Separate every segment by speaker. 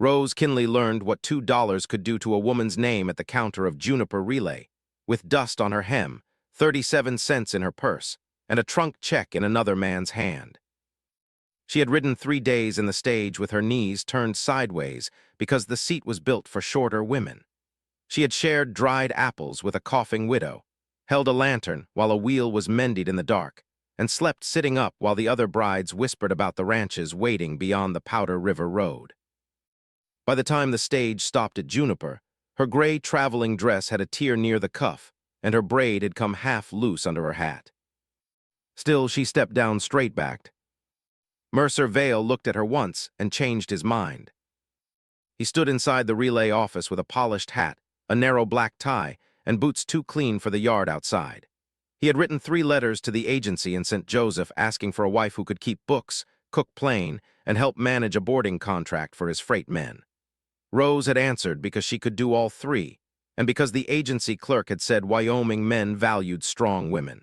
Speaker 1: Rose Kinley learned what $2 could do to a woman's name at the counter of Juniper Relay, with dust on her hem, 37 cents in her purse, and a trunk check in another man's hand. She had ridden 3 days in the stage with her knees turned sideways because the seat was built for shorter women. She had shared dried apples with a coughing widow, held a lantern while a wheel was mended in the dark, and slept sitting up while the other brides whispered about the ranches waiting beyond the Powder River Road. By the time the stage stopped at Juniper, her gray traveling dress had a tear near the cuff, and her braid had come half loose under her hat. Still, she stepped down straight-backed. Mercer Vale looked at her once and changed his mind. He stood inside the relay office with a polished hat, a narrow black tie, and boots too clean for the yard outside. He had written 3 letters to the agency in St. Joseph asking for a wife who could keep books, cook plain, and help manage a boarding contract for his freight men. Rose had answered because she could do all 3, and because the agency clerk had said Wyoming men valued strong women.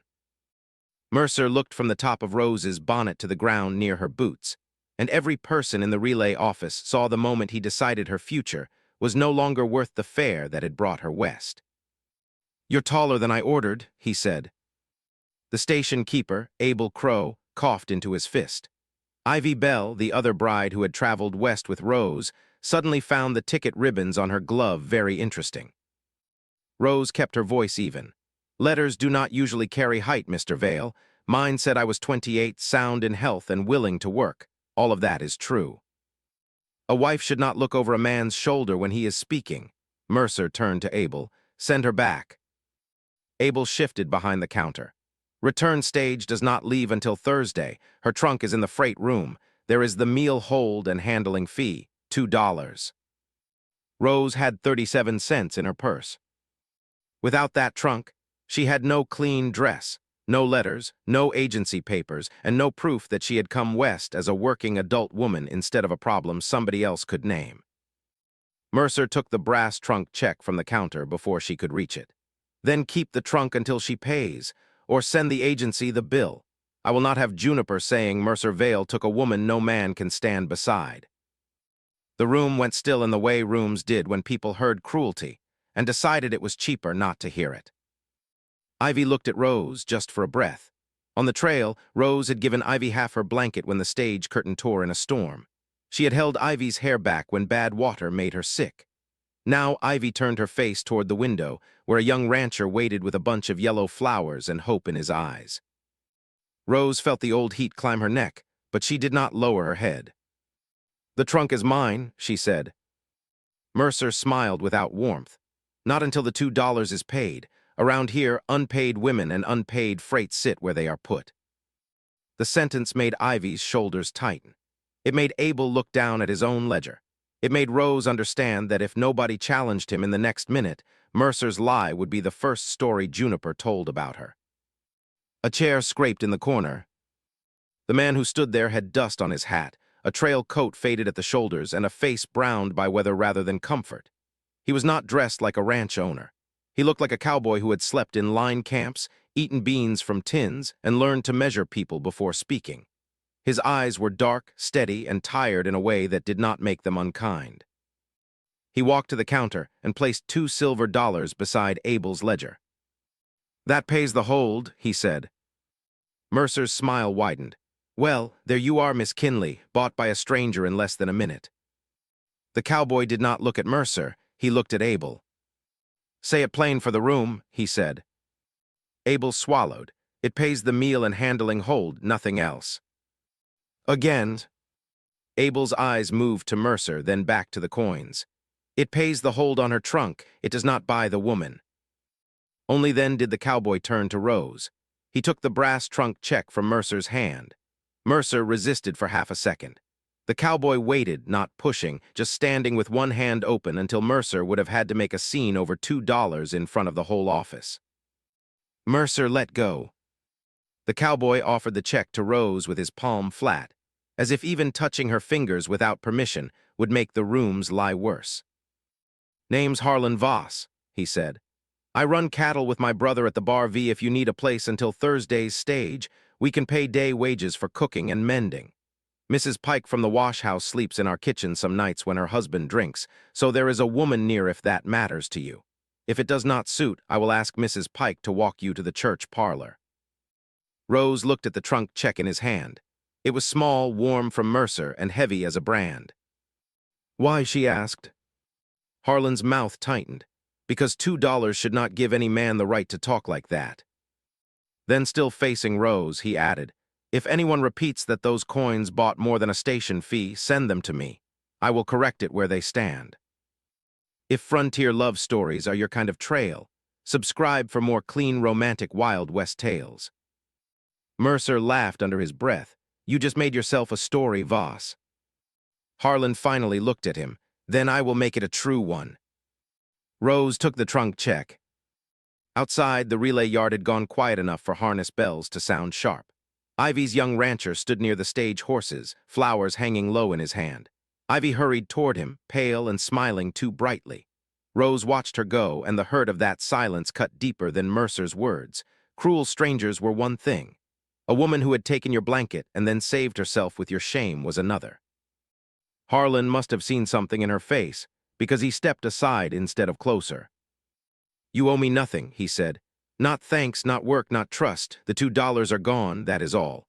Speaker 1: Mercer looked from the top of Rose's bonnet to the ground near her boots, and every person in the relay office saw the moment he decided her future was no longer worth the fare that had brought her west. "You're taller than I ordered," he said. The station keeper, Abel Crow, coughed into his fist. Ivy Bell, the other bride who had traveled west with Rose, suddenly found the ticket ribbons on her glove very interesting. Rose kept her voice even. "Letters do not usually carry height, Mr. Vale. Mine said I was 28, sound in health and willing to work. All of that is true." "A wife should not look over a man's shoulder when he is speaking." Mercer turned to Abel. "Send her back." Abel shifted behind the counter. "Return stage does not leave until Thursday. Her trunk is in the freight room. There is the meal hold and handling fee, $2. Rose had 37 cents in her purse. Without that trunk, she had no clean dress, no letters, no agency papers, and no proof that she had come west as a working adult woman instead of a problem somebody else could name. Mercer took the brass trunk check from the counter before she could reach it. "Then keep the trunk until she pays, or send the agency the bill. I will not have Juniper saying Mercer Vale took a woman no man can stand beside." The room went still in the way rooms did when people heard cruelty, and decided it was cheaper not to hear it. Ivy looked at Rose just for a breath. On the trail, Rose had given Ivy half her blanket when the stage curtain tore in a storm. She had held Ivy's hair back when bad water made her sick. Now Ivy turned her face toward the window, where a young rancher waited with a bunch of yellow flowers and hope in his eyes. Rose felt the old heat climb her neck, but she did not lower her head. "The trunk is mine," she said. Mercer smiled without warmth. "Not until the $2 is paid. Around here, unpaid women and unpaid freight sit where they are put." The sentence made Ivy's shoulders tighten. It made Abel look down at his own ledger. It made Rose understand that if nobody challenged him in the next minute, Mercer's lie would be the first story Juniper told about her. A chair scraped in the corner. The man who stood there had dust on his hat, a trail coat faded at the shoulders, and a face browned by weather rather than comfort. He was not dressed like a ranch owner. He looked like a cowboy who had slept in line camps, eaten beans from tins, and learned to measure people before speaking. His eyes were dark, steady, and tired in a way that did not make them unkind. He walked to the counter and placed $2 silver beside Abel's ledger. "That pays the hold," he said. Mercer's smile widened. "Well, there you are, Miss Kinley, bought by a stranger in less than a minute." The cowboy did not look at Mercer, he looked at Abel. "Say it plain for the room," he said. Abel swallowed. "It pays the meal and handling hold, nothing else." "Again?" Abel's eyes moved to Mercer, then back to the coins. "It pays the hold on her trunk, it does not buy the woman." Only then did the cowboy turn to Rose. He took the brass trunk check from Mercer's hand. Mercer resisted for half a second. The cowboy waited, not pushing, just standing with one hand open until Mercer would have had to make a scene over $2 in front of the whole office. Mercer let go. The cowboy offered the check to Rose with his palm flat, as if even touching her fingers without permission would make the rooms lie worse. "Name's Harlan Voss," he said. "I run cattle with my brother at the Bar V. If you need a place until Thursday's stage, we can pay day wages for cooking and mending." Mrs. Pike from the wash house sleeps in our kitchen some nights when her husband drinks, so there is a woman near if that matters to you. If it does not suit, I will ask Mrs. Pike to walk you to the church parlor." Rose looked at the trunk check in his hand. It was small, warm from Mercer, and heavy as a brand. "Why?" she asked. Harlan's mouth tightened. "Because $2 should not give any man the right to talk like that." Then, still facing Rose, he added, "If anyone repeats that those coins bought more than a station fee, send them to me. I will correct it where they stand. If frontier love stories are your kind of trail, subscribe for more clean, romantic Wild West tales." Mercer laughed under his breath. "You just made yourself a story, Voss." Harlan finally looked at him. "Then I will make it a true one." Rose took the trunk check. Outside, the relay yard had gone quiet enough for harness bells to sound sharp. Ivy's young rancher stood near the stage horses, flowers hanging low in his hand. Ivy hurried toward him, pale and smiling too brightly. Rose watched her go, and the hurt of that silence cut deeper than Mercer's words. Cruel strangers were one thing. A woman who had taken your blanket and then saved herself with your shame was another. Harlan must have seen something in her face, because he stepped aside instead of closer. "You owe me nothing," he said. "Not thanks, not work, not trust. The $2 are gone, that is all."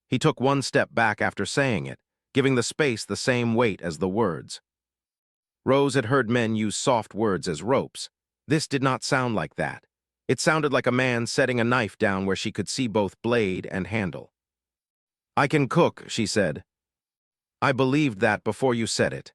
Speaker 1: He took one step back after saying it, giving the space the same weight as the words. Rose had heard men use soft words as ropes. This did not sound like that. It sounded like a man setting a knife down where she could see both blade and handle. "I can cook," she said. "I believed that before you said it."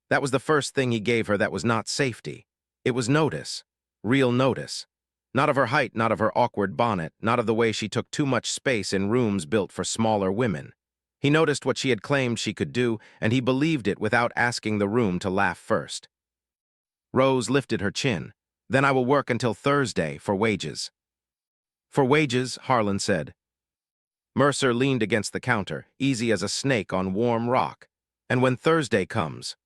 Speaker 1: That was the first thing he gave her that was not safety. It was notice. Real notice. Not of her height, not of her awkward bonnet, not of the way she took too much space in rooms built for smaller women. He noticed what she had claimed she could do, and he believed it without asking the room to laugh first. Rose lifted her chin. "Then I will work until Thursday for wages." "For wages," Harlan said. Mercer leaned against the counter, easy as a snake on warm rock. "And when Thursday comes?"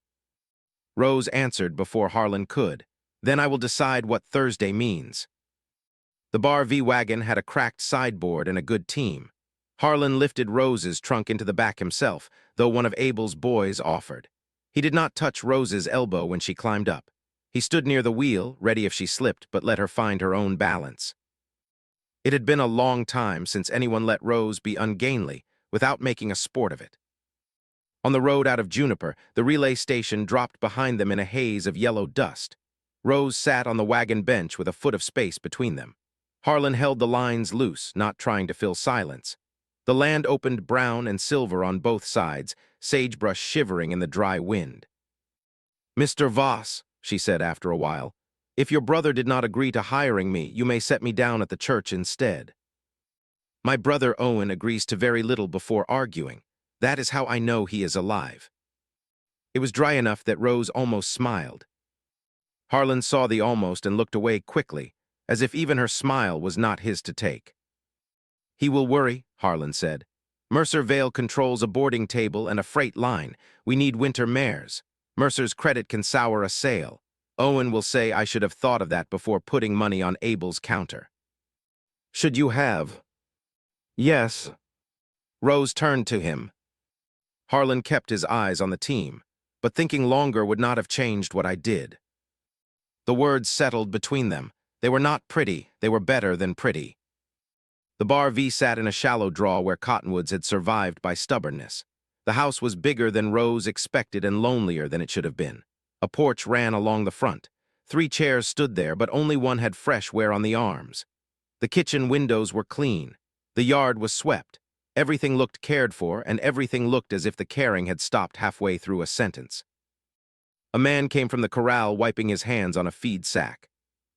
Speaker 1: Rose answered before Harlan could. "Then I will decide what Thursday means." The Bar V wagon had a cracked sideboard and a good team. Harlan lifted Rose's trunk into the back himself, though one of Abel's boys offered. He did not touch Rose's elbow when she climbed up. He stood near the wheel, ready if she slipped, but let her find her own balance. It had been a long time since anyone let Rose be ungainly without making a sport of it. On the road out of Juniper, the relay station dropped behind them in a haze of yellow dust. Rose sat on the wagon bench with a foot of space between them. Harlan held the lines loose, not trying to fill silence. The land opened brown and silver on both sides, sagebrush shivering in the dry wind. "Mr. Voss," she said after a while, "if your brother did not agree to hiring me, you may set me down at the church instead." "My brother Owen agrees to very little before arguing. That is how I know he is alive." It was dry enough that Rose almost smiled. Harlan saw the almost and looked away quickly, as if even her smile was not his to take. "He will worry," Harlan said. "Mercer Vale controls a boarding table and a freight line. We need winter mares. Mercer's credit can sour a sale. Owen will say I should have thought of that before putting money on Abel's counter." "Should you have?" "Yes." Rose turned to him. Harlan kept his eyes on the team, but thinking longer would not have changed what I did. The words settled between them. They were not pretty, they were better than pretty. The Bar V sat in a shallow draw where cottonwoods had survived by stubbornness. The house was bigger than Rose expected and lonelier than it should have been. A porch ran along the front. 3 chairs stood there, but only one had fresh wear on the arms. The kitchen windows were clean. The yard was swept. Everything looked cared for, and everything looked as if the caring had stopped halfway through a sentence. A man came from the corral wiping his hands on a feed sack.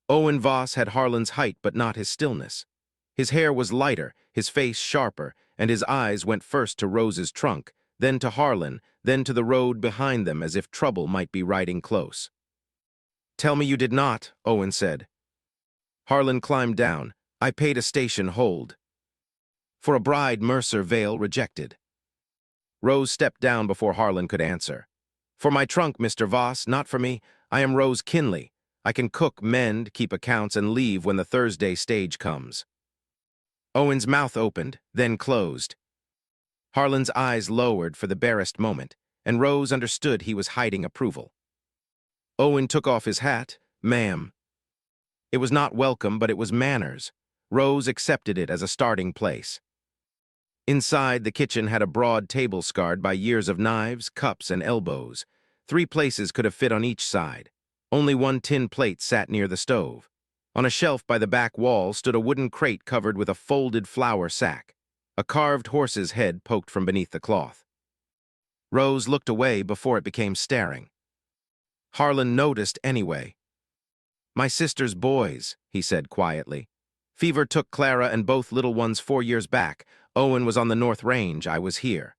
Speaker 1: Owen Voss had Harlan's height but not his stillness. His hair was lighter, his face sharper, and his eyes went first to Rose's trunk, then to Harlan, then to the road behind them as if trouble might be riding close. "Tell me you did not," Owen said. Harlan climbed down. "I paid a station hold." For a bride Mercer Vale rejected. Rose stepped down before Harlan could answer. "For my trunk, Mr. Voss, not for me. I am Rose Kinley. I can cook, mend, keep accounts, and leave when the Thursday stage comes." Owen's mouth opened, then closed. Harlan's eyes lowered for the barest moment, and Rose understood he was hiding approval. Owen took off his hat. "Ma'am." It was not welcome, but it was manners. Rose accepted it as a starting place. Inside, the kitchen had a broad table scarred by years of knives, cups, and elbows. 3 places could have fit on each side. Only one tin plate sat near the stove. On a shelf by the back wall stood a wooden crate covered with a folded flour sack. A carved horse's head poked from beneath the cloth. Rose looked away before it became staring. Harlan noticed anyway. "My sister's boys," he said quietly. "Fever took Clara and both little ones 4 years back. Owen was on the North Range. I was here."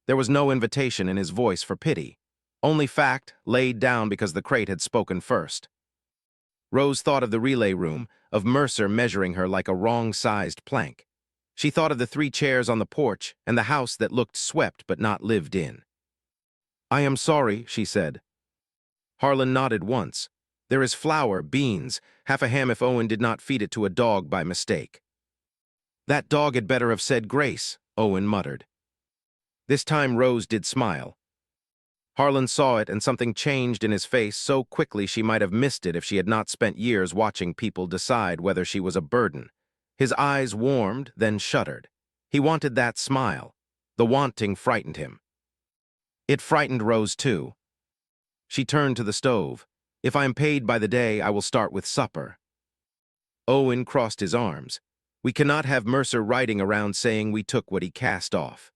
Speaker 1: There was no invitation in his voice for pity, only fact laid down because the crate had spoken first. Rose thought of the relay room, of Mercer measuring her like a wrong-sized plank. She thought of the 3 chairs on the porch and the house that looked swept but not lived in. "I am sorry," she said. Harlan nodded once. "There is flour, beans, half a ham if Owen did not feed it to a dog by mistake." "That dog had better have said grace," Owen muttered. This time Rose did smile. Harlan saw it, and something changed in his face so quickly she might have missed it if she had not spent years watching people decide whether she was a burden. His eyes warmed, then shuddered. He wanted that smile. The wanting frightened him. It frightened Rose too. She turned to the stove. "If I am paid by the day, I will start with supper." Owen crossed his arms. "We cannot have Mercer riding around saying we took what he cast off."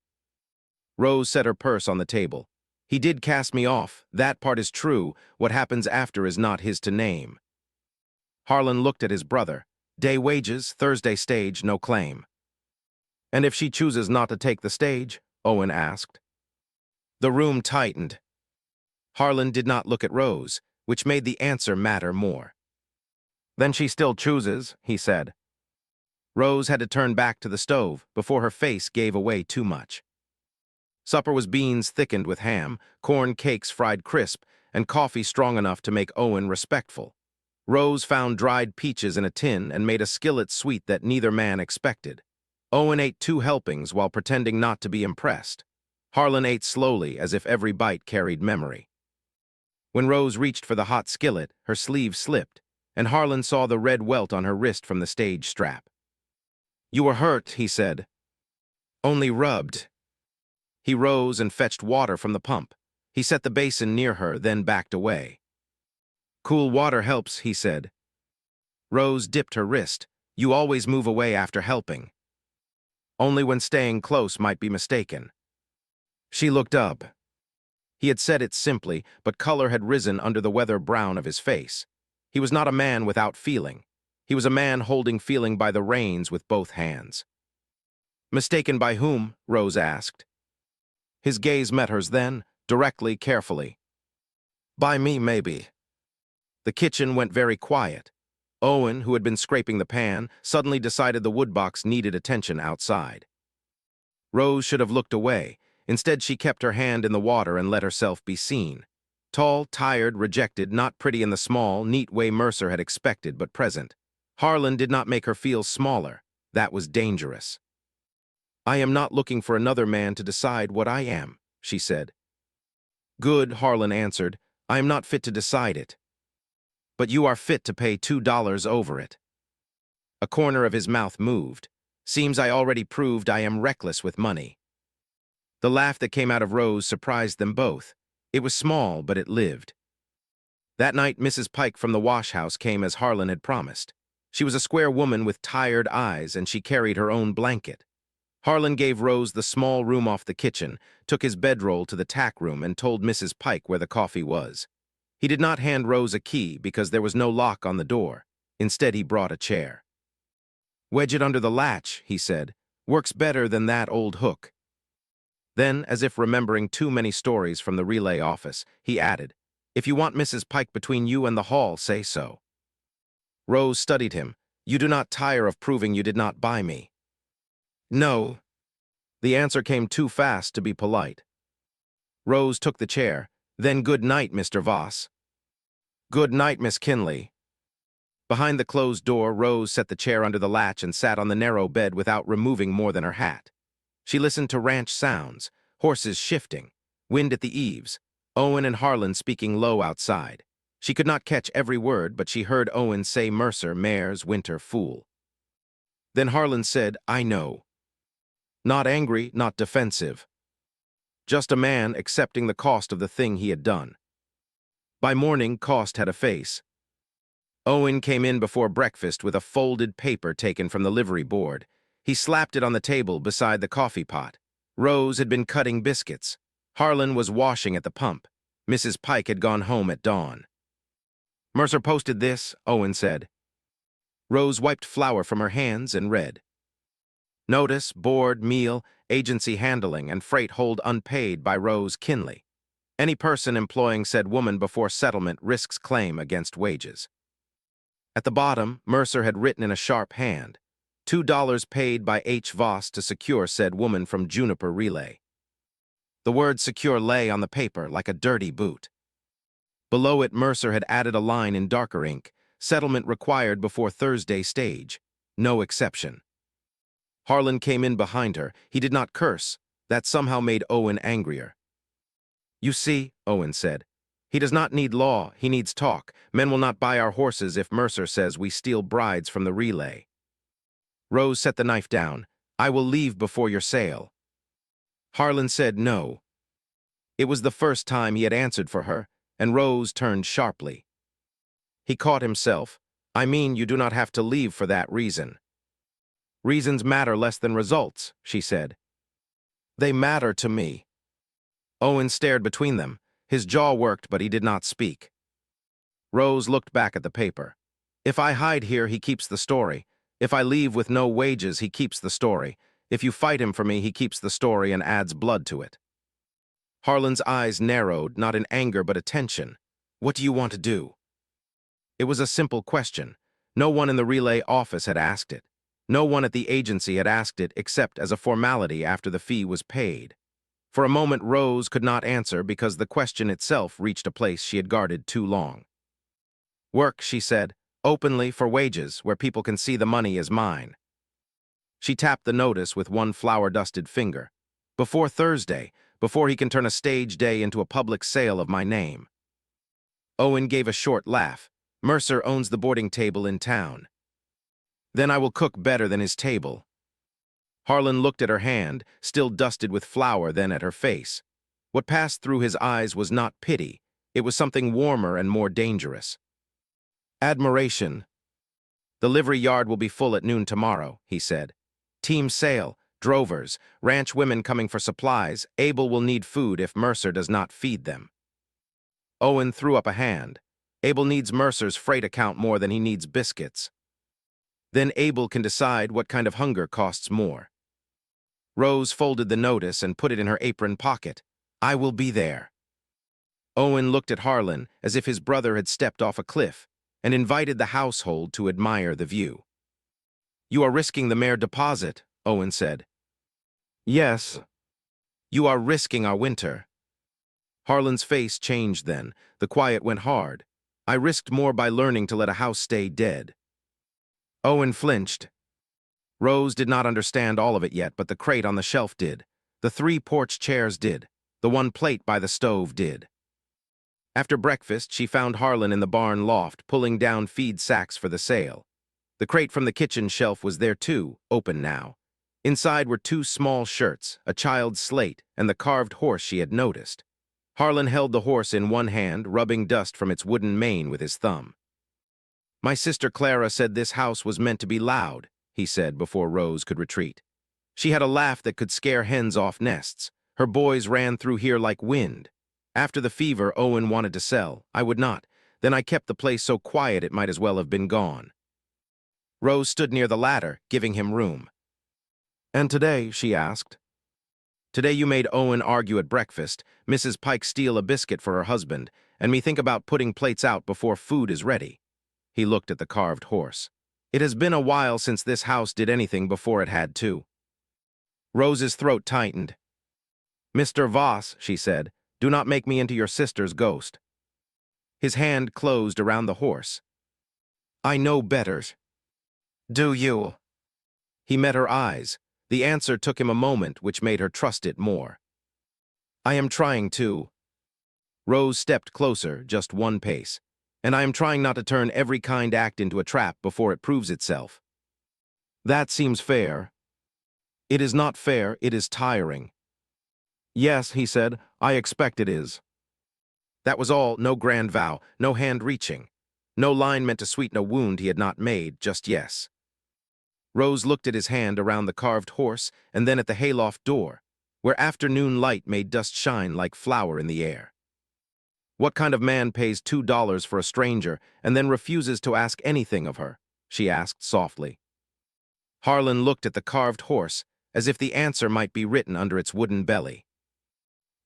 Speaker 1: Rose set her purse on the table. "He did cast me off. That part is true. What happens after is not his to name." Harlan looked at his brother. "Day wages, Thursday stage, no claim." "And if she chooses not to take the stage?" Owen asked. The room tightened. Harlan did not look at Rose, which made the answer matter more. "Then she still chooses," he said. Rose had to turn back to the stove before her face gave away too much. Supper was beans thickened with ham, corn cakes fried crisp, and coffee strong enough to make Owen respectful. Rose found dried peaches in a tin and made a skillet sweet that neither man expected. Owen ate 2 helpings while pretending not to be impressed. Harlan ate slowly, as if every bite carried memory. When Rose reached for the hot skillet, her sleeve slipped, and Harlan saw the red welt on her wrist from the stage strap. "You were hurt," he said. "Only rubbed." He rose and fetched water from the pump. He set the basin near her, then backed away. "Cool water helps," he said. Rose dipped her wrist. "You always move away after helping." "Only when staying close might be mistaken." She looked up. He had said it simply, but color had risen under the weather brown of his face. He was not a man without feeling. He was a man holding feeling by the reins with both hands. "Mistaken by whom?" Rose asked. His gaze met hers then, directly, carefully. "By me, maybe." The kitchen went very quiet. Owen, who had been scraping the pan, suddenly decided the woodbox needed attention outside. Rose should have looked away. Instead, she kept her hand in the water and let herself be seen. Tall, tired, rejected, not pretty in the small, neat way Mercer had expected, but present. Harlan did not make her feel smaller. That was dangerous. "I am not looking for another man to decide what I am," she said. "Good," Harlan answered. "I am not fit to decide it." "But you are fit to pay $2 over it." A corner of his mouth moved. "Seems I already proved I am reckless with money." The laugh that came out of Rose surprised them both. It was small, but it lived. That night, Mrs. Pike from the wash house came as Harlan had promised. She was a square woman with tired eyes, and she carried her own blanket. Harlan gave Rose the small room off the kitchen, took his bedroll to the tack room, and told Mrs. Pike where the coffee was. He did not hand Rose a key because there was no lock on the door. Instead, he brought a chair. "Wedge it under the latch," he said. "Works better than that old hook." Then, as if remembering too many stories from the relay office, he added, "If you want Mrs. Pike between you and the hall, say so." Rose studied him. "You do not tire of proving you did not buy me." "No." The answer came too fast to be polite. Rose took the chair. "Then good night, Mr. Voss." "Good night, Miss Kinley." Behind the closed door, Rose set the chair under the latch and sat on the narrow bed without removing more than her hat. She listened to ranch sounds, horses shifting, wind at the eaves, Owen and Harlan speaking low outside. She could not catch every word, but she heard Owen say Mercer, mares, winter, fool. Then Harlan said, I know. Not angry, not defensive. Just a man accepting the cost of the thing he had done. By morning, cost had a face. Owen came in before breakfast with a folded paper taken from the livery board. He slapped it on the table beside the coffee pot. Rose had been cutting biscuits. Harlan was washing at the pump. Mrs. Pike had gone home at dawn. Mercer posted this, Owen said. Rose wiped flour from her hands and read. Notice, board, meal, agency handling, and freight hold unpaid by Rose Kinley. Any person employing said woman before settlement risks claim against wages. At the bottom, Mercer had written in a sharp hand, $2 paid by H. Voss to secure said woman from Juniper Relay. The word secure lay on the paper like a dirty boot. Below it, Mercer had added a line in darker ink, settlement required before Thursday stage. No exception. Harlan came in behind her. He did not curse. That somehow made Owen angrier. You see, Owen said, he does not need law, he needs talk. Men will not buy our horses if Mercer says we steal brides from the relay. Rose set the knife down. I will leave before your sale. Harlan said no. It was the first time he had answered for her, and Rose turned sharply. He caught himself. I mean, you do not have to leave for that reason. Reasons matter less than results, she said. They matter to me. Owen stared between them. His jaw worked, but he did not speak. Rose looked back at the paper. If I hide here, he keeps the story. If I leave with no wages, he keeps the story. If you fight him for me, he keeps the story and adds blood to it. Harlan's eyes narrowed, not in anger but attention. What do you want to do? It was a simple question. No one in the relay office had asked it. No one at the agency had asked it except as a formality after the fee was paid. For a moment, Rose could not answer because the question itself reached a place she had guarded too long. Work, she said, openly for wages, where people can see the money is mine. She tapped the notice with one flour-dusted finger. Before Thursday, before he can turn a stage day into a public sale of my name. Owen gave a short laugh. Mercer owns the boarding table in town. Then I will cook better than his table. Harlan looked at her hand, still dusted with flour, then at her face. What passed through his eyes was not pity. It was something warmer and more dangerous. Admiration. The livery yard will be full at noon tomorrow, he said. Team sale, drovers, ranch women coming for supplies. Abel will need food if Mercer does not feed them. Owen threw up a hand. Abel needs Mercer's freight account more than he needs biscuits. Then Abel can decide what kind of hunger costs more. Rose folded the notice and put it in her apron pocket. I will be there. Owen looked at Harlan as if his brother had stepped off a cliff and invited the household to admire the view. You are risking the mare deposit, Owen said. Yes. You are risking our winter. Harlan's face changed then. The quiet went hard. I risked more by learning to let a house stay dead. Owen flinched. Rose did not understand all of it yet, but the crate on the shelf did. The 3 porch chairs did. The 1 plate by the stove did. After breakfast, she found Harlan in the barn loft, pulling down feed sacks for the sale. The crate from the kitchen shelf was there too, open now. Inside were 2 small shirts, a child's slate, and the carved horse she had noticed. Harlan held the horse in one hand, rubbing dust from its wooden mane with his thumb. My sister Clara said this house was meant to be loud, he said before Rose could retreat. She had a laugh that could scare hens off nests. Her boys ran through here like wind. After the fever, Owen wanted to sell. I would not. Then I kept the place so quiet it might as well have been gone. Rose stood near the ladder, giving him room. And today, she asked. Today you made Owen argue at breakfast, Mrs. Pike steal a biscuit for her husband, and me think about putting plates out before food is ready. He looked at the carved horse. It has been a while since this house did anything before it had to. Rose's throat tightened. Mr. Voss, she said, do not make me into your sister's ghost. His hand closed around the horse. I know better. Do you? He met her eyes. The answer took him a moment, which made her trust it more. I am trying to. Rose stepped closer, just one pace. And I am trying not to turn every kind act into a trap before it proves itself. That seems fair. It is not fair, it is tiring. Yes, he said, I expect it is. That was all, no grand vow, no hand-reaching. No line meant to sweeten a wound he had not made, just yes. Rose looked at his hand around the carved horse and then at the hayloft door, where afternoon light made dust shine like flour in the air. What kind of man pays $2 for a stranger and then refuses to ask anything of her? She asked softly. Harlan looked at the carved horse as if the answer might be written under its wooden belly.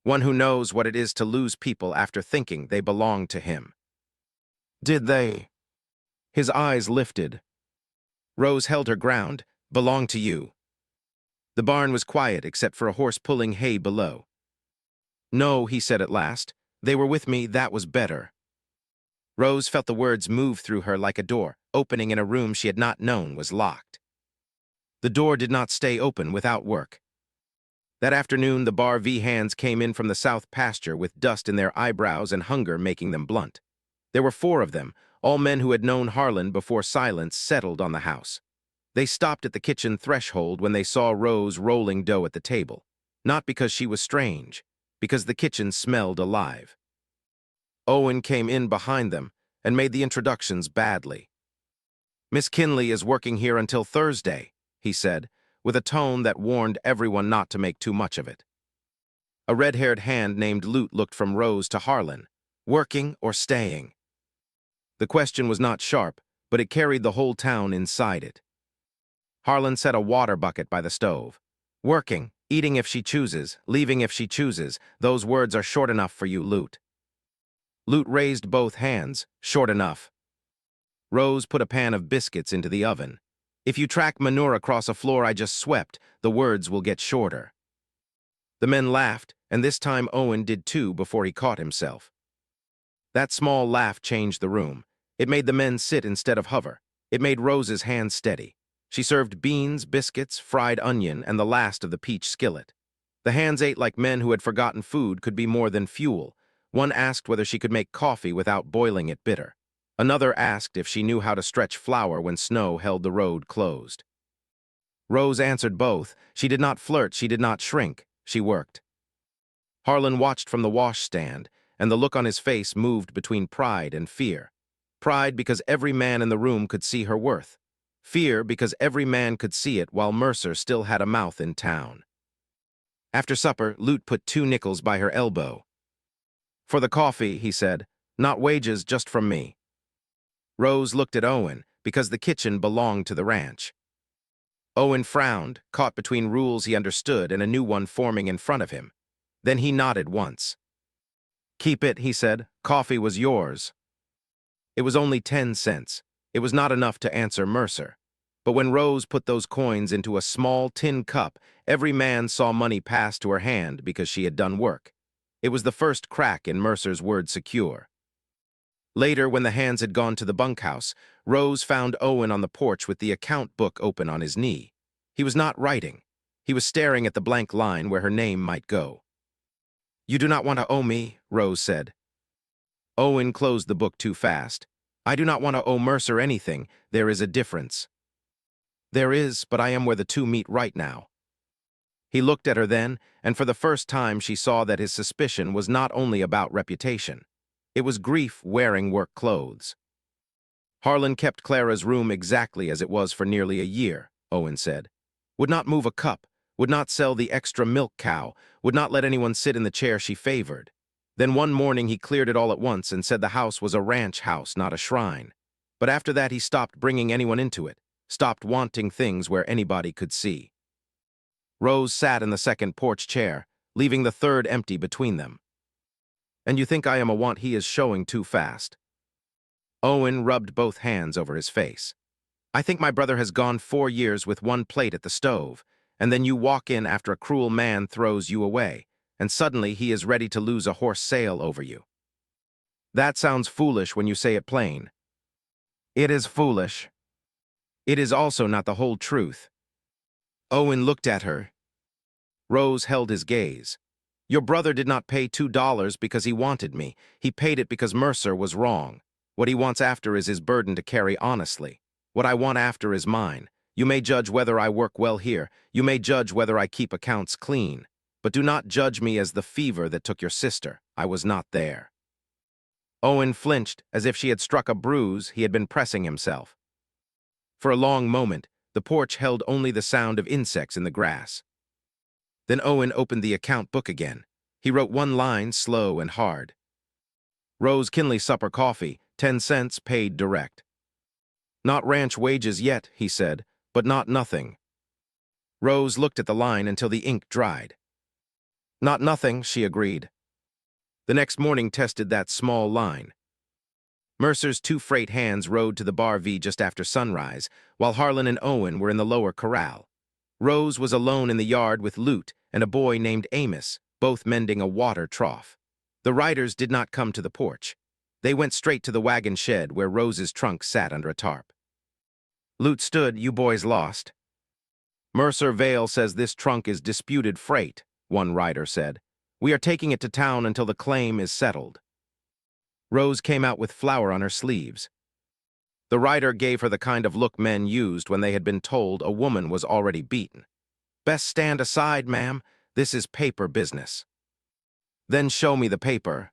Speaker 1: One who knows what it is to lose people after thinking they belong to him. Did they? His eyes lifted. Rose held her ground. Belong to you. The barn was quiet except for a horse pulling hay below. No, he said at last. They were with me, that was better. Rose felt the words move through her like a door, opening in a room she had not known was locked. The door did not stay open without work. That afternoon, the Bar V hands came in from the south pasture with dust in their eyebrows and hunger making them blunt. There were 4 of them, all men who had known Harlan before silence settled on the house. They stopped at the kitchen threshold when they saw Rose rolling dough at the table, not because she was strange, because the kitchen smelled alive. Owen came in behind them and made the introductions badly. Miss Kinley is working here until Thursday, he said, with a tone that warned everyone not to make too much of it. A red-haired hand named Lute looked from Rose to Harlan, working or staying. The question was not sharp, but it carried the whole town inside it. Harlan set a water bucket by the stove. Working, eating if she chooses, leaving if she chooses, those words are short enough for you, Lute. Lute raised both hands, short enough. Rose put a pan of biscuits into the oven. If you track manure across a floor I just swept, the words will get shorter. The men laughed, and this time Owen did too before he caught himself. That small laugh changed the room. It made the men sit instead of hover. It made Rose's hands steady. She served beans, biscuits, fried onion, and the last of the peach skillet. The hands ate like men who had forgotten food could be more than fuel. One asked whether she could make coffee without boiling it bitter. Another asked if she knew how to stretch flour when snow held the road closed. Rose answered both. She did not flirt, she did not shrink. She worked. Harlan watched from the washstand, and the look on his face moved between pride and fear. Pride because every man in the room could see her worth. Fear because every man could see it while Mercer still had a mouth in town. After supper, Lute put 2 nickels by her elbow. For the coffee, he said, not wages, just from me. Rose looked at Owen, because the kitchen belonged to the ranch. Owen frowned, caught between rules he understood and a new one forming in front of him. Then he nodded once. Keep it, he said. Coffee was yours. It was only 10 cents. It was not enough to answer Mercer. But when Rose put those coins into a small tin cup, every man saw money pass to her hand because she had done work. It was the first crack in Mercer's word secure. Later, when the hands had gone to the bunkhouse, Rose found Owen on the porch with the account book open on his knee. He was not writing. He was staring at the blank line where her name might go. You do not want to owe me, Rose said. Owen closed the book too fast. I do not want to owe Mercer anything. There is a difference. There is, but I am where the two meet right now. He looked at her then, and for the first time she saw that his suspicion was not only about reputation. It was grief wearing work clothes. Harlan kept Clara's room exactly as it was for nearly a year, Owen said. Would not move a cup, would not sell the extra milk cow, would not let anyone sit in the chair she favored. Then one morning he cleared it all at once and said the house was a ranch house, not a shrine. But after that he stopped bringing anyone into it, stopped wanting things where anybody could see. Rose sat in the second porch chair, leaving the third empty between them. And you think I am a want he is showing too fast. Owen rubbed both hands over his face. I think my brother has gone 4 years with one plate at the stove, and then you walk in after a cruel man throws you away, and suddenly he is ready to lose a horse sale over you. That sounds foolish when you say it plain. It is foolish. It is also not the whole truth. Owen looked at her. Rose held his gaze. Your brother did not pay $2 because he wanted me. He paid it because Mercer was wrong. What he wants after is his burden to carry honestly. What I want after is mine. You may judge whether I work well here. You may judge whether I keep accounts clean. But do not judge me as the fever that took your sister. I was not there. Owen flinched, as if she had struck a bruise. He had been pressing himself. For a long moment, the porch held only the sound of insects in the grass. Then Owen opened the account book again. He wrote one line, slow and hard. Rose Kinley supper coffee, 10 cents, paid direct. Not ranch wages yet, he said, but not nothing. Rose looked at the line until the ink dried. Not nothing, she agreed. The next morning tested that small line. Mercer's 2 freight hands rode to the Bar V just after sunrise, while Harlan and Owen were in the lower corral. Rose was alone in the yard with Lute and a boy named Amos, both mending a water trough. The riders did not come to the porch. They went straight to the wagon shed where Rose's trunk sat under a tarp. Lute stood. You boys lost. Mercer Vale says this trunk is disputed freight, one rider said. We are taking it to town until the claim is settled. Rose came out with flour on her sleeves. The rider gave her the kind of look men used when they had been told a woman was already beaten. Best stand aside, ma'am. This is paper business. Then show me the paper.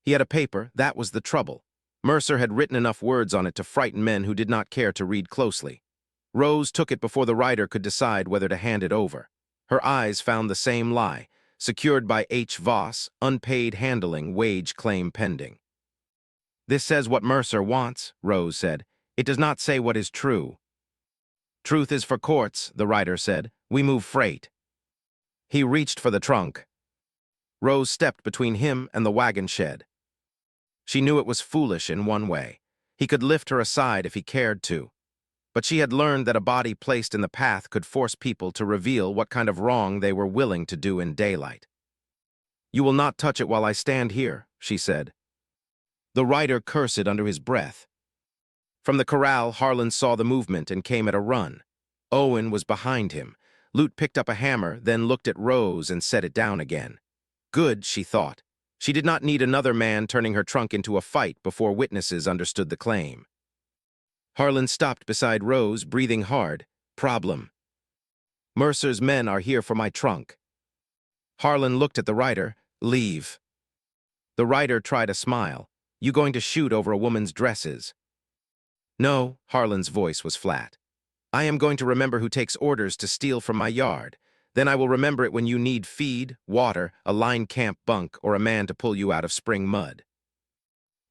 Speaker 1: He had a paper, that was the trouble. Mercer had written enough words on it to frighten men who did not care to read closely. Rose took it before the rider could decide whether to hand it over. Her eyes found the same lie. Secured by H. Voss, unpaid handling, wage claim pending. This says what Mercer wants, Rose said. It does not say what is true. Truth is for courts, the rider said. We move freight. He reached for the trunk. Rose stepped between him and the wagon shed. She knew it was foolish in one way. He could lift her aside if he cared to. But she had learned that a body placed in the path could force people to reveal what kind of wrong they were willing to do in daylight. You will not touch it while I stand here, she said. The rider cursed under his breath. From the corral, Harlan saw the movement and came at a run. Owen was behind him. Lute picked up a hammer, then looked at Rose and set it down again. Good, she thought. She did not need another man turning her trunk into a fight before witnesses understood the claim. Harlan stopped beside Rose, breathing hard. Problem. Mercer's men are here for my trunk. Harlan looked at the rider. Leave. The rider tried a smile. You going to shoot over a woman's dresses? No, Harlan's voice was flat. I am going to remember who takes orders to steal from my yard. Then I will remember it when you need feed, water, a line camp bunk, or a man to pull you out of spring mud.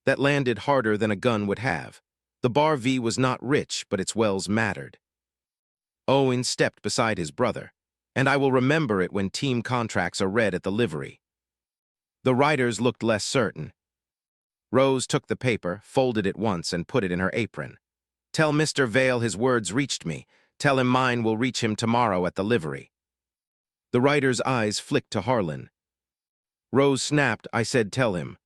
Speaker 1: That landed harder than a gun would have. The Bar V was not rich, but its wells mattered. Owen stepped beside his brother. And I will remember it when team contracts are read at the livery. The riders looked less certain. Rose took the paper, folded it once, and put it in her apron. Tell Mr. Vale his words reached me. Tell him mine will reach him tomorrow at the livery. The rider's eyes flicked to Harlan. Rose snapped, I said tell him.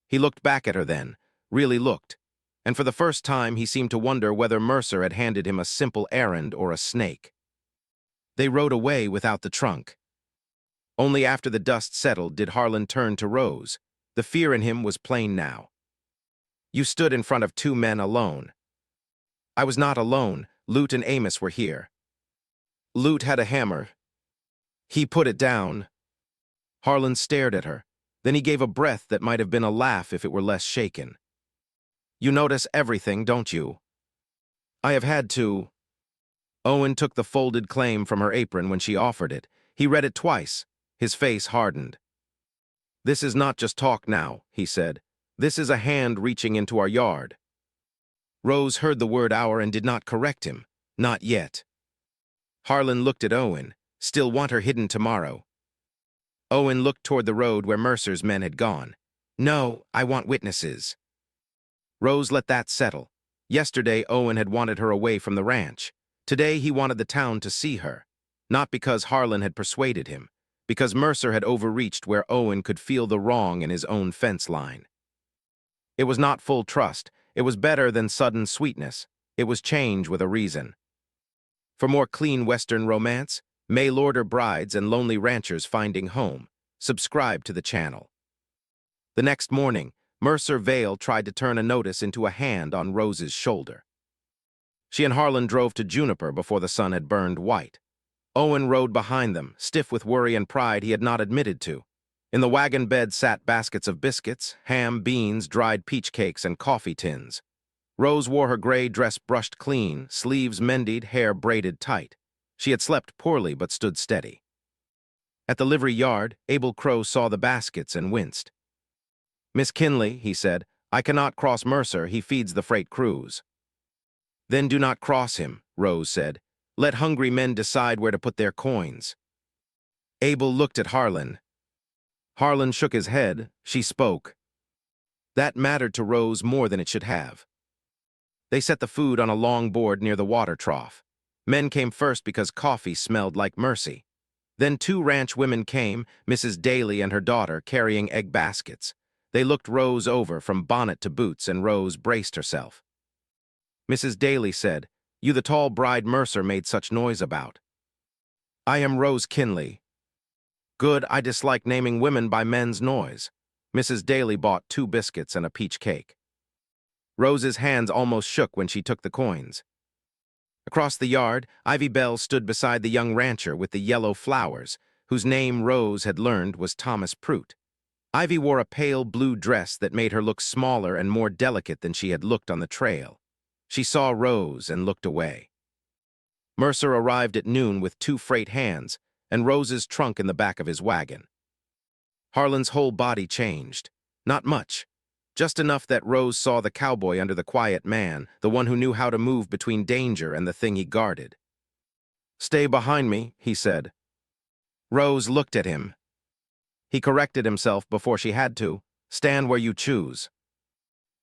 Speaker 1: He looked back at her then, really looked, and for the first time he seemed to wonder whether Mercer had handed him a simple errand or a snake. They rode away without the trunk. Only after the dust settled did Harlan turn to Rose. The fear in him was plain now. You stood in front of 2 men alone. I was not alone. Lute and Amos were here. Lute had a hammer. He put it down. Harlan stared at her. Then he gave a breath that might have been a laugh if it were less shaken. You notice everything, don't you? I have had to. Owen took the folded claim from her apron when she offered it. He read it twice. His face hardened. This is not just talk now, he said. This is a hand reaching into our yard. Rose heard the word our and did not correct him. Not yet. Harlan looked at Owen. Still want her hidden tomorrow. Owen looked toward the road where Mercer's men had gone. No, I want witnesses. Rose let that settle. Yesterday, Owen had wanted her away from the ranch. Today, he wanted the town to see her. Not because Harlan had persuaded him, because Mercer had overreached where Owen could feel the wrong in his own fence line. It was not full trust. It was better than sudden sweetness. It was change with a reason. For more clean Western romance, mail-order brides and lonely ranchers finding home, subscribe to the channel. The next morning, Mercer Vale tried to turn a notice into a hand on Rose's shoulder. She and Harlan drove to Juniper before the sun had burned white. Owen rode behind them, stiff with worry and pride he had not admitted to. In the wagon bed sat baskets of biscuits, ham, beans, dried peach cakes, and coffee tins. Rose wore her gray dress brushed clean, sleeves mended, hair braided tight. She had slept poorly but stood steady. At the livery yard, Abel Crow saw the baskets and winced. "Miss Kinley," he said, "I cannot cross Mercer, he feeds the freight crews." "Then do not cross him," Rose said. "Let hungry men decide where to put their coins." Abel looked at Harlan. Harlan shook his head. She spoke. That mattered to Rose more than it should have. They set the food on a long board near the water trough. Men came first because coffee smelled like mercy. Then 2 ranch women came, Mrs. Daly and her daughter, carrying egg baskets. They looked Rose over from bonnet to boots, and Rose braced herself. Mrs. Daly said, "You the tall bride Mercer made such noise about." "I am Rose Kinley." "Good, I dislike naming women by men's noise." Mrs. Daly bought 2 biscuits and a peach cake. Rose's hands almost shook when she took the coins. Across the yard, Ivy Bell stood beside the young rancher with the yellow flowers, whose name Rose had learned was Thomas Prout. Ivy wore a pale blue dress that made her look smaller and more delicate than she had looked on the trail. She saw Rose and looked away. Mercer arrived at noon with 2 freight hands and Rose's trunk in the back of his wagon. Harlan's whole body changed. Not much. Just enough that Rose saw the cowboy under the quiet man, the one who knew how to move between danger and the thing he guarded. "Stay behind me," he said. Rose looked at him. He corrected himself before she had to. "Stand where you choose."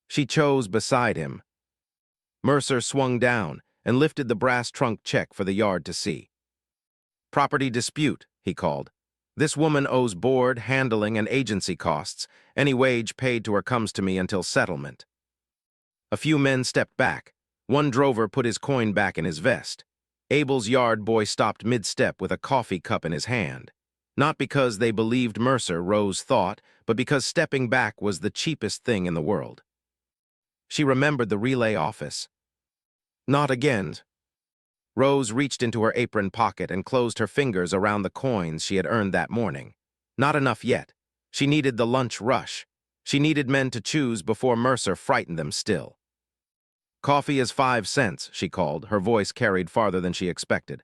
Speaker 1: She chose beside him. Mercer swung down and lifted the brass trunk check for the yard to see. "Property dispute," he called. "This woman owes board, handling, and agency costs. Any wage paid to her comes to me until settlement." A few men stepped back. One drover put his coin back in his vest. Abel's yard boy stopped mid-step with a coffee cup in his hand. Not because they believed Mercer, Rose thought, but because stepping back was the cheapest thing in the world. She remembered the relay office. Not again. Rose reached into her apron pocket and closed her fingers around the coins she had earned that morning. Not enough yet. She needed the lunch rush. She needed men to choose before Mercer frightened them still. "Coffee is 5 cents, she called, her voice carried farther than she expected.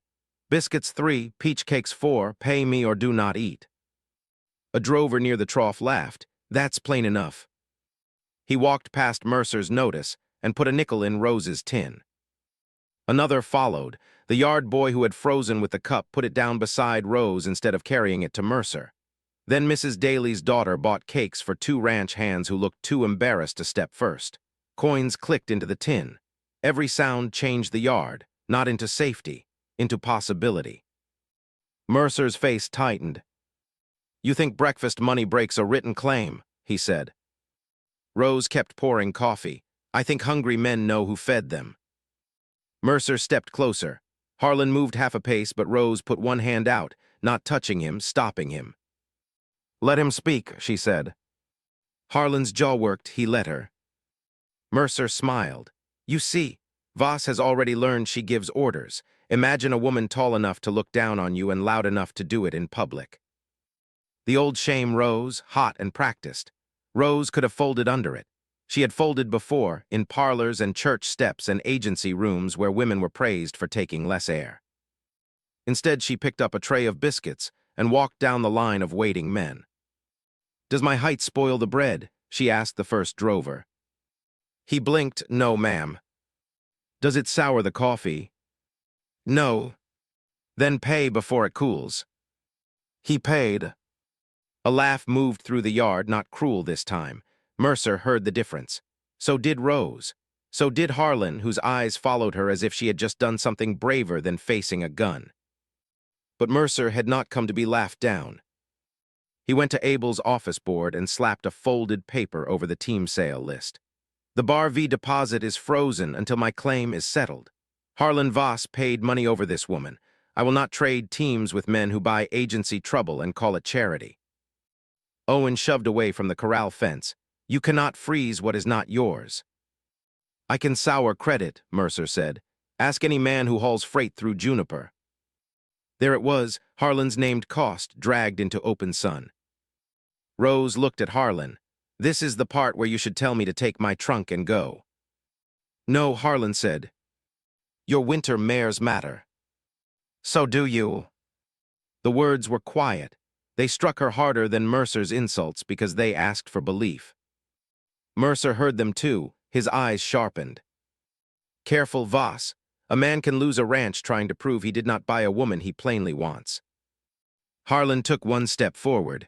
Speaker 1: "Biscuits 3, peach cakes 4, pay me or do not eat." A drover near the trough laughed. "That's plain enough." He walked past Mercer's notice and put a nickel in Rose's tin. Another followed. The yard boy who had frozen with the cup put it down beside Rose instead of carrying it to Mercer. Then Mrs. Daly's daughter bought cakes for 2 ranch hands who looked too embarrassed to step first. Coins clicked into the tin. Every sound changed the yard, not into safety, into possibility. Mercer's face tightened. "You think breakfast money breaks a written claim," he said. Rose kept pouring coffee. "I think hungry men know who fed them." Mercer stepped closer. Harlan moved half a pace, but Rose put one hand out, not touching him, stopping him. "Let him speak," she said. Harlan's jaw worked. He let her. Mercer smiled. "You see, Voss has already learned she gives orders. Imagine a woman tall enough to look down on you and loud enough to do it in public." The old shame rose, hot and practiced. Rose could have folded under it. She had folded before, in parlors and church steps and agency rooms where women were praised for taking less air. Instead, she picked up a tray of biscuits and walked down the line of waiting men. "Does my height spoil the bread?" she asked the first drover. He blinked. "No, ma'am." "Does it sour the coffee?" "No." "Then pay before it cools." He paid. A laugh moved through the yard, not cruel this time. Mercer heard the difference. So did Rose. So did Harlan, whose eyes followed her as if she had just done something braver than facing a gun. But Mercer had not come to be laughed down. He went to Abel's office board and slapped a folded paper over the team sale list. "The Bar V deposit is frozen until my claim is settled." Harlan Voss paid money over this woman. I will not trade teams with men who buy agency trouble and call it charity. Owen shoved away from the corral fence. You cannot freeze what is not yours. I can sour credit, Mercer said. Ask any man who hauls freight through Juniper. There it was, Harlan's named cost, dragged into open sun. Rose looked at Harlan. This is the part where you should tell me to take my trunk and go. No, Harlan said. Your winter mares matter. So do you. The words were quiet. They struck her harder than Mercer's insults because they asked for belief. Mercer heard them too, his eyes sharpened. Careful, Voss. A man can lose a ranch trying to prove he did not buy a woman he plainly wants. Harlan took one step forward.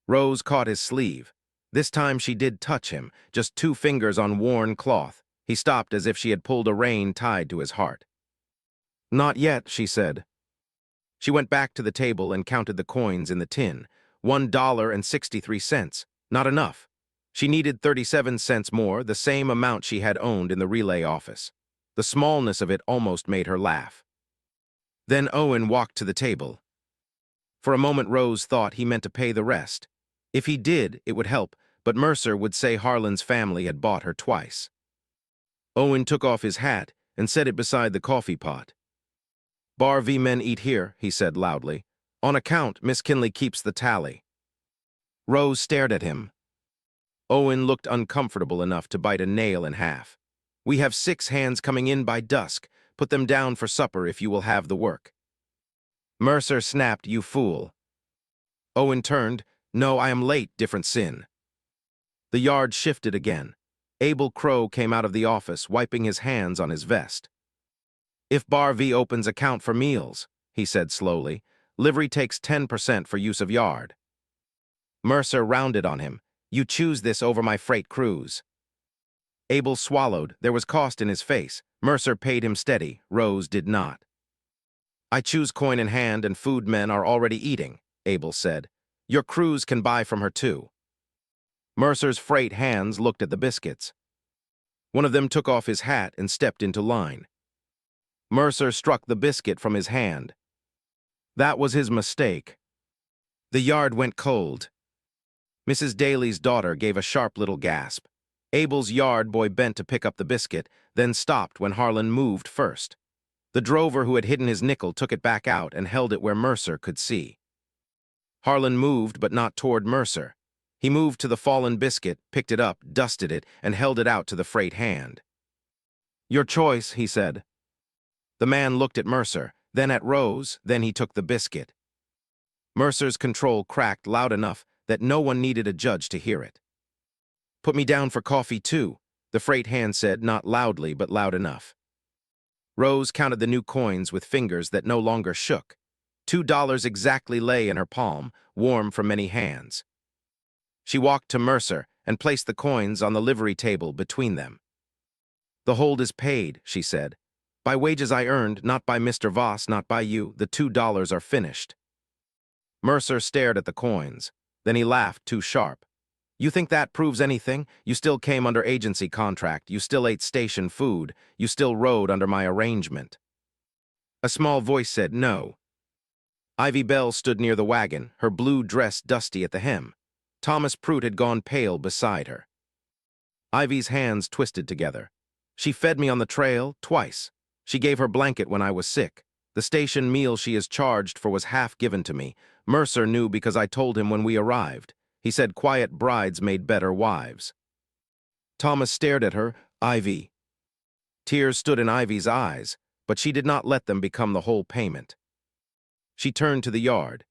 Speaker 1: Rose caught his sleeve. This time she did touch him, just 2 fingers on worn cloth. He stopped as if she had pulled a rein tied to his heart. Not yet, she said. She went back to the table and counted the coins in the tin. $1.63. Not enough. She needed 37 cents more, the same amount she had owned in the relay office. The smallness of it almost made her laugh. Then Owen walked to the table. For a moment Rose thought he meant to pay the rest. If he did, it would help, but Mercer would say Harlan's family had bought her twice. Owen took off his hat and set it beside the coffee pot. Bar V men eat here, he said loudly. On account, Miss Kinley keeps the tally. Rose stared at him. Owen looked uncomfortable enough to bite a nail in half. We have 6 hands coming in by dusk. Put them down for supper if you will have the work. Mercer snapped, you fool. Owen turned. No, I am late, different sin. The yard shifted again. Abel Crow came out of the office, wiping his hands on his vest. If Bar V opens account for meals, he said slowly, livery takes 10% for use of yard. Mercer rounded on him. You choose this over my freight cruise. Abel swallowed. There was cost in his face. Mercer paid him steady. Rose did not. I choose coin in hand and food men are already eating, Abel said. Your cruise can buy from her too. Mercer's freight hands looked at the biscuits. One of them took off his hat and stepped into line. Mercer struck the biscuit from his hand. That was his mistake. The yard went cold. Mrs. Daly's daughter gave a sharp little gasp. Abel's yard boy bent to pick up the biscuit, then stopped when Harlan moved first. The drover who had hidden his nickel took it back out and held it where Mercer could see. Harlan moved, but not toward Mercer. He moved to the fallen biscuit, picked it up, dusted it, and held it out to the freight hand. Your choice, he said. The man looked at Mercer, then at Rose, then he took the biscuit. Mercer's control cracked loud enough that no one needed a judge to hear it. Put me down for coffee, too, the freight hand said, not loudly, but loud enough. Rose counted the new coins with fingers that no longer shook. $2 exactly lay in her palm, warm from many hands. She walked to Mercer and placed the coins on the livery table between them. The hold is paid, she said. By wages I earned, not by Mr. Voss, not by you, the $2 are finished. Mercer stared at the coins. Then he laughed too sharp. You think that proves anything? You still came under agency contract, you still ate station food, you still rode under my arrangement. A small voice said no. Ivy Bell stood near the wagon, her blue dress dusty at the hem. Thomas Pruitt had gone pale beside her. Ivy's hands twisted together. She fed me on the trail twice. She gave her blanket when I was sick. The station meal she is charged for was half given to me. Mercer knew because I told him when we arrived. He said quiet brides made better wives. Thomas stared at her. Ivy. Tears stood in Ivy's eyes, but she did not let them become the whole payment. She turned to the yard.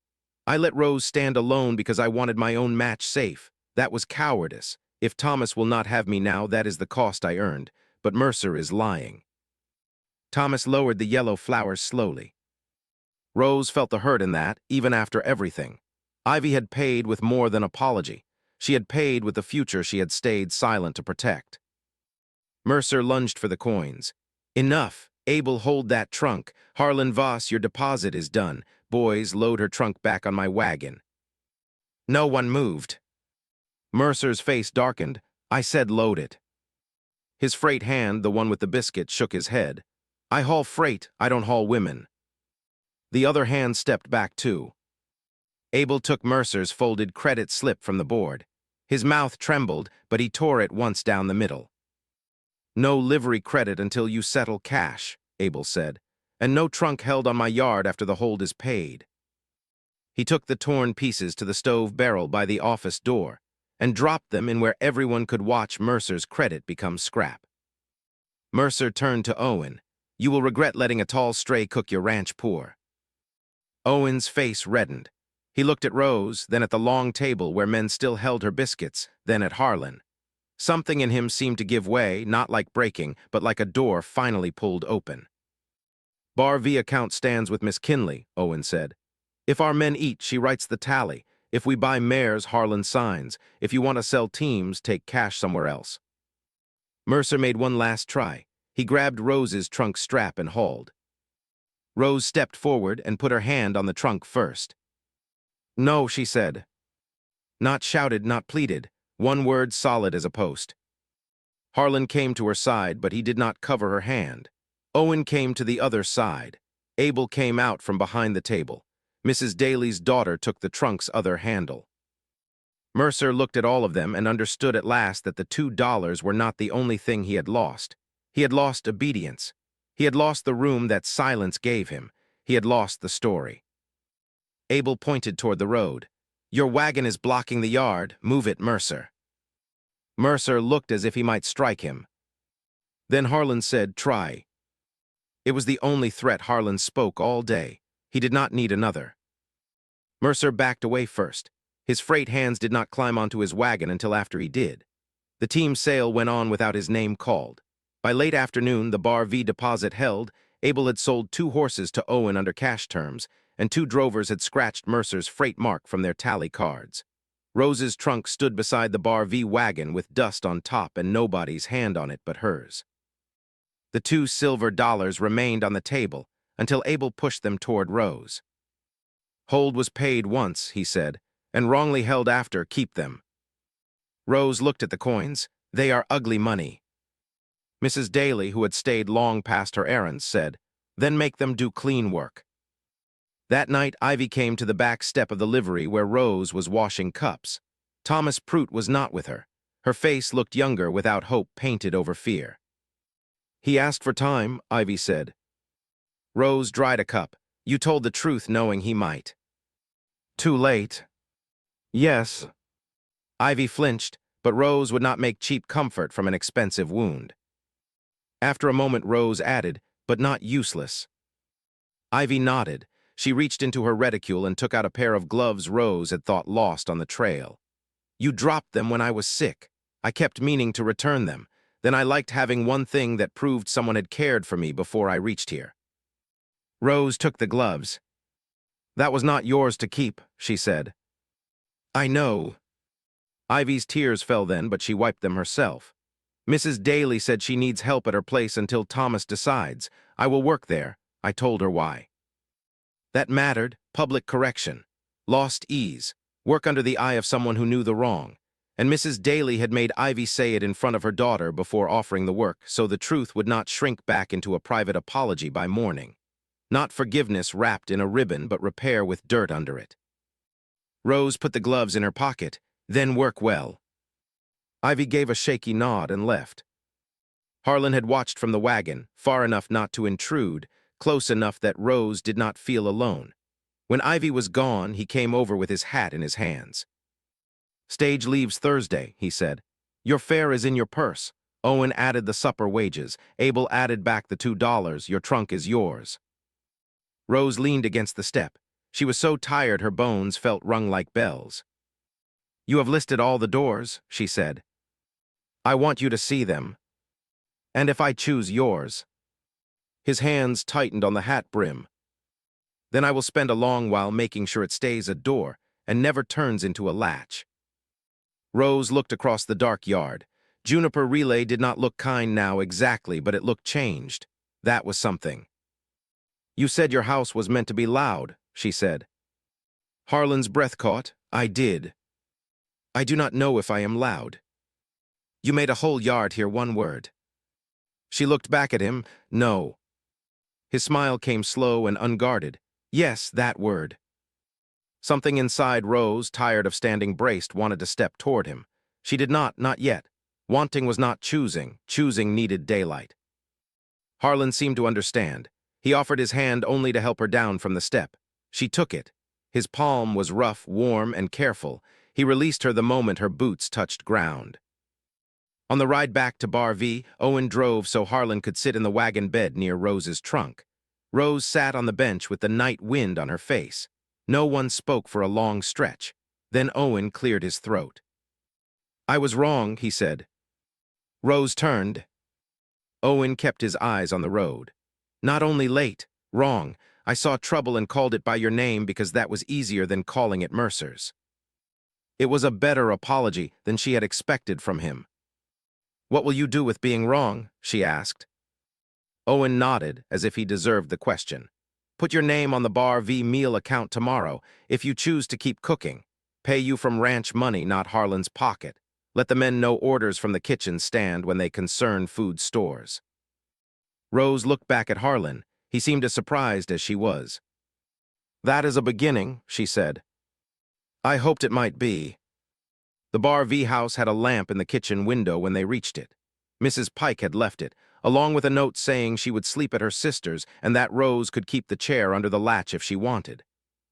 Speaker 1: I let Rose stand alone because I wanted my own match safe. That was cowardice. If Thomas will not have me now, that is the cost I earned. But Mercer is lying. Thomas lowered the yellow flowers slowly. Rose felt the hurt in that, even after everything. Ivy had paid with more than apology. She had paid with the future she had stayed silent to protect. Mercer lunged for the coins. Enough. Abel, hold that trunk. Harlan Voss, your deposit is done. Boys, load her trunk back on my wagon. No one moved. Mercer's face darkened. I said load it. His freight hand, the one with the biscuit, shook his head. I haul freight, I don't haul women. The other hand stepped back too. Abel took Mercer's folded credit slip from the board. His mouth trembled, but he tore it once down the middle. No livery credit until you settle cash, Abel said, and no trunk held on my yard after the hold is paid. He took the torn pieces to the stove barrel by the office door and dropped them in where everyone could watch Mercer's credit become scrap. Mercer turned to Owen. You will regret letting a tall stray cook your ranch poor. Owen's face reddened. He looked at Rose, then at the long table where men still held her biscuits, then at Harlan. Something in him seemed to give way, not like breaking, but like a door finally pulled open. Bar V account stands with Miss Kinley, Owen said. If our men eat, she writes the tally. If we buy mares, Harlan signs. If you want to sell teams, take cash somewhere else. Mercer made one last try. He grabbed Rose's trunk strap and hauled. Rose stepped forward and put her hand on the trunk first. No, she said. Not shouted, not pleaded. One word solid as a post. Harlan came to her side, but he did not cover her hand. Owen came to the other side. Abel came out from behind the table. Mrs. Daly's daughter took the trunk's other handle. Mercer looked at all of them and understood at last that the $2 were not the only thing he had lost. He had lost obedience. He had lost the room that silence gave him. He had lost the story. Abel pointed toward the road. Your wagon is blocking the yard. Move it, Mercer. Mercer looked as if he might strike him. Then Harlan said, try. It was the only threat Harlan spoke all day. He did not need another. Mercer backed away first. His freight hands did not climb onto his wagon until after he did. The team sale went on without his name called. By late afternoon, the Bar V deposit held. Abel had sold 2 horses to Owen under cash terms, and 2 drovers had scratched Mercer's freight mark from their tally cards. Rose's trunk stood beside the Bar V wagon with dust on top and nobody's hand on it but hers. The 2 silver dollars remained on the table until Abel pushed them toward Rose. Hold was paid once, he said, and wrongly held after, keep them. Rose looked at the coins. They are ugly money. Mrs. Daly, who had stayed long past her errands, said, then make them do clean work. That night, Ivy came to the back step of the livery where Rose was washing cups. Thomas Prout was not with her. Her face looked younger without hope painted over fear. He asked for time, Ivy said. Rose dried a cup. You told the truth knowing he might. Too late. Yes. Ivy flinched, but Rose would not make cheap comfort from an expensive wound. After a moment, Rose added, but not useless. Ivy nodded. She reached into her reticule and took out a pair of gloves Rose had thought lost on the trail. You dropped them when I was sick. I kept meaning to return them. Then I liked having one thing that proved someone had cared for me before I reached here. Rose took the gloves. That was not yours to keep, she said. I know. Ivy's tears fell then, but she wiped them herself. Mrs. Daly said she needs help at her place until Thomas decides. I will work there. I told her why. That mattered, public correction. Lost ease, work under the eye of someone who knew the wrong. And Mrs. Daly had made Ivy say it in front of her daughter before offering the work, so the truth would not shrink back into a private apology by morning. Not forgiveness wrapped in a ribbon, but repair with dirt under it. Rose put the gloves in her pocket, then work well. Ivy gave a shaky nod and left. Harlan had watched from the wagon, far enough not to intrude, close enough that Rose did not feel alone. When Ivy was gone, he came over with his hat in his hands. Stage leaves Thursday, he said. Your fare is in your purse. Owen added the supper wages. Abel added back the $2. Your trunk is yours. Rose leaned against the step. She was so tired her bones felt rung like bells. You have listed all the doors, she said. I want you to see them. And if I choose yours. His hands tightened on the hat brim. Then I will spend a long while making sure it stays a door and never turns into a latch. Rose looked across the dark yard. Juniper Relay did not look kind now exactly, but it looked changed. That was something. You said your house was meant to be loud, she said. Harlan's breath caught. I did. I do not know if I am loud. You made a whole yard hear one word. She looked back at him. No. His smile came slow and unguarded. Yes, that word. Something inside Rose, tired of standing braced, wanted to step toward him. She did not yet. Wanting was not choosing. Choosing needed daylight. Harlan seemed to understand. He offered his hand only to help her down from the step. She took it. His palm was rough, warm, and careful. He released her the moment her boots touched ground. On the ride back to Bar V, Owen drove so Harlan could sit in the wagon bed near Rose's trunk. Rose sat on the bench with the night wind on her face. No one spoke for a long stretch. Then Owen cleared his throat. "I was wrong," he said. Rose turned. Owen kept his eyes on the road. "Not only late, wrong. I saw trouble and called it by your name because that was easier than calling it Mercer's." It was a better apology than she had expected from him. "What will you do with being wrong?" she asked. Owen nodded, as if he deserved the question. "Put your name on the Bar V meal account tomorrow, if you choose to keep cooking. Pay you from ranch money, not Harlan's pocket. Let the men know orders from the kitchen stand when they concern food stores." Rose looked back at Harlan. He seemed as surprised as she was. "That is a beginning," she said. "I hoped it might be." The Bar V house had a lamp in the kitchen window when they reached it. Mrs. Pike had left it, along with a note saying she would sleep at her sister's and that Rose could keep the chair under the latch if she wanted.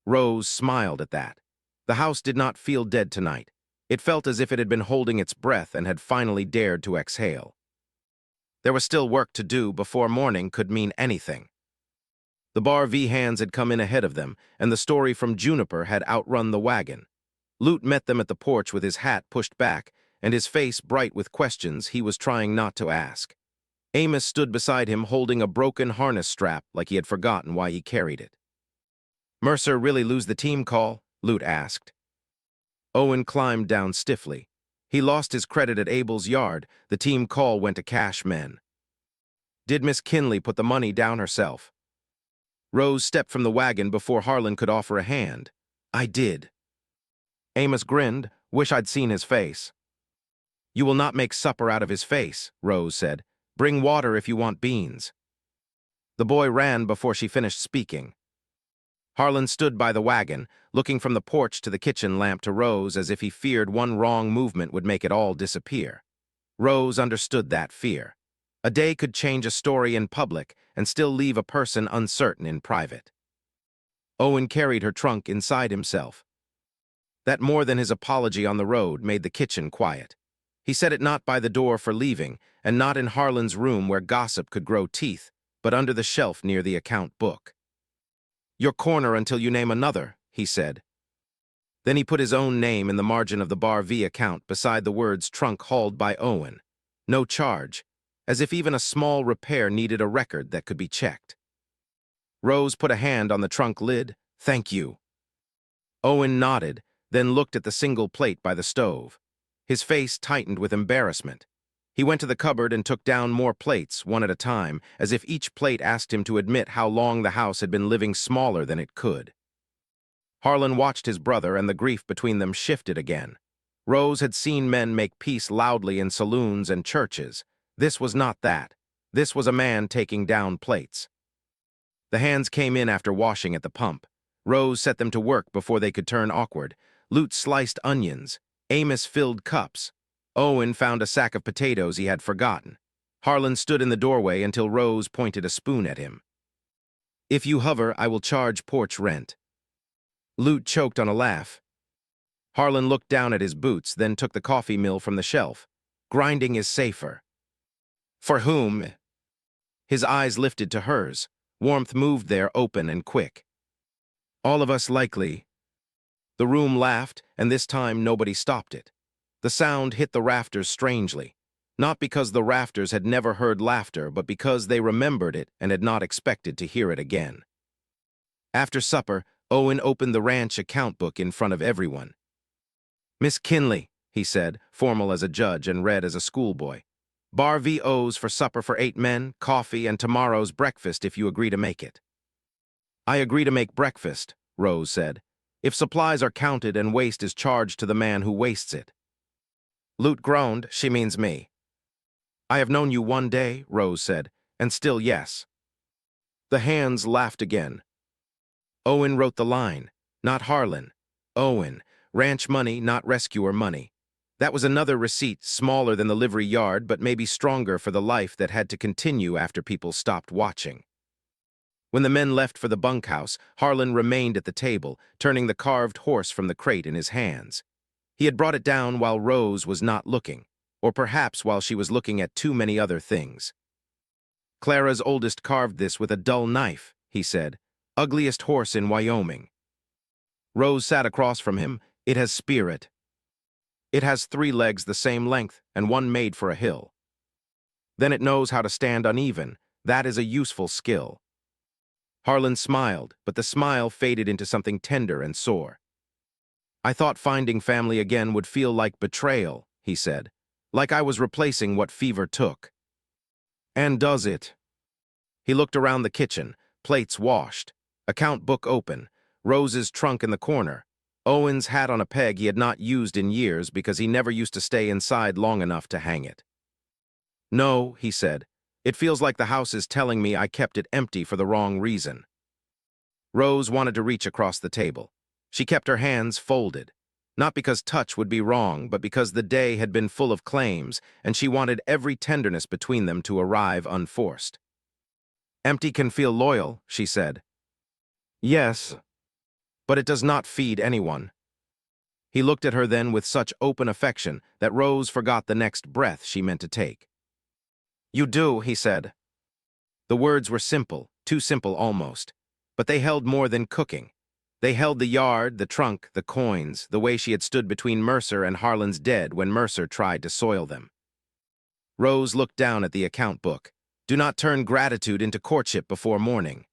Speaker 1: Rose smiled at that. The house did not feel dead tonight. It felt as if it had been holding its breath and had finally dared to exhale. There was still work to do before morning could mean anything. The Bar V hands had come in ahead of them, and the story from Juniper had outrun the wagon. Lute met them at the porch with his hat pushed back and his face bright with questions he was trying not to ask. Amos stood beside him holding a broken harness strap like he had forgotten why he carried it. "Mercer really lose the team call?" Lute asked. Owen climbed down stiffly. He lost his credit at Abel's yard. The team call went to cash men. "Did Miss Kinley put the money down herself?" Rose stepped from the wagon before Harlan could offer a hand. "I did." Amos grinned. "Wish I'd seen his face." "You will not make supper out of his face," Rose said. "Bring water if you want beans." The boy ran before she finished speaking. Harlan stood by the wagon, looking from the porch to the kitchen lamp to Rose as if he feared one wrong movement would make it all disappear. Rose understood that fear. A day could change a story in public and still leave a person uncertain in private. Owen carried her trunk inside himself. That more than his apology on the road made the kitchen quiet. He said it not by the door for leaving, and not in Harlan's room where gossip could grow teeth, but under the shelf near the account book. "Your corner until you name another," he said. Then he put his own name in the margin of the Bar V account beside the words "trunk hauled by Owen." No charge, as if even a small repair needed a record that could be checked. Rose put a hand on the trunk lid. "Thank you." Owen nodded, then looked at the single plate by the stove. His face tightened with embarrassment. He went to the cupboard and took down more plates, one at a time, as if each plate asked him to admit how long the house had been living smaller than it could. Harlan watched his brother, and the grief between them shifted again. Rose had seen men make peace loudly in saloons and churches. This was not that. This was a man taking down plates. The hands came in after washing at the pump. Rose set them to work before they could turn awkward. Lute sliced onions. Amos filled cups. Owen found a sack of potatoes he had forgotten. Harlan stood in the doorway until Rose pointed a spoon at him. "If you hover, I will charge porch rent." Lute choked on a laugh. Harlan looked down at his boots, then took the coffee mill from the shelf. "Grinding is safer." "For whom?" His eyes lifted to hers. Warmth moved there, open and quick. "All of us likely." The room laughed, and this time nobody stopped it. The sound hit the rafters strangely, not because the rafters had never heard laughter, but because they remembered it and had not expected to hear it again. After supper, Owen opened the ranch account book in front of everyone. "Miss Kinley," he said, formal as a judge and read as a schoolboy. "Bar V owes for supper for 8 men, coffee, and tomorrow's breakfast if you agree to make it." "I agree to make breakfast," Rose said. "If supplies are counted and waste is charged to the man who wastes it." Lute groaned. "She means me." "I have known you 1 day," Rose said, "and still yes." The hands laughed again. Owen wrote the line, not Harlan. Owen, ranch money, not rescuer money. That was another receipt, smaller than the livery yard, but maybe stronger for the life that had to continue after people stopped watching. When the men left for the bunkhouse, Harlan remained at the table, turning the carved horse from the crate in his hands. He had brought it down while Rose was not looking, or perhaps while she was looking at too many other things. Clara's oldest carved this with a dull knife, he said. Ugliest horse in Wyoming. Rose sat across from him. It has spirit. It has 3 legs the same length, and one made for a hill. Then it knows how to stand uneven. That is a useful skill. Harlan smiled, but the smile faded into something tender and sore. I thought finding family again would feel like betrayal, he said. Like I was replacing what fever took. And does it? He looked around the kitchen, plates washed, account book open, Rose's trunk in the corner, Owen's hat on a peg he had not used in years because he never used to stay inside long enough to hang it. No, he said. It feels like the house is telling me I kept it empty for the wrong reason. Rose wanted to reach across the table. She kept her hands folded, not because touch would be wrong, but because the day had been full of claims, and she wanted every tenderness between them to arrive unforced. Empty can feel loyal, she said. Yes, but it does not feed anyone. He looked at her then with such open affection that Rose forgot the next breath she meant to take. You do, he said. The words were simple, too simple almost, but they held more than cooking. They held the yard, the trunk, the coins, the way she had stood between Mercer and Harlan's dead when Mercer tried to soil them. Rose looked down at the account book. Do not turn gratitude into courtship before morning.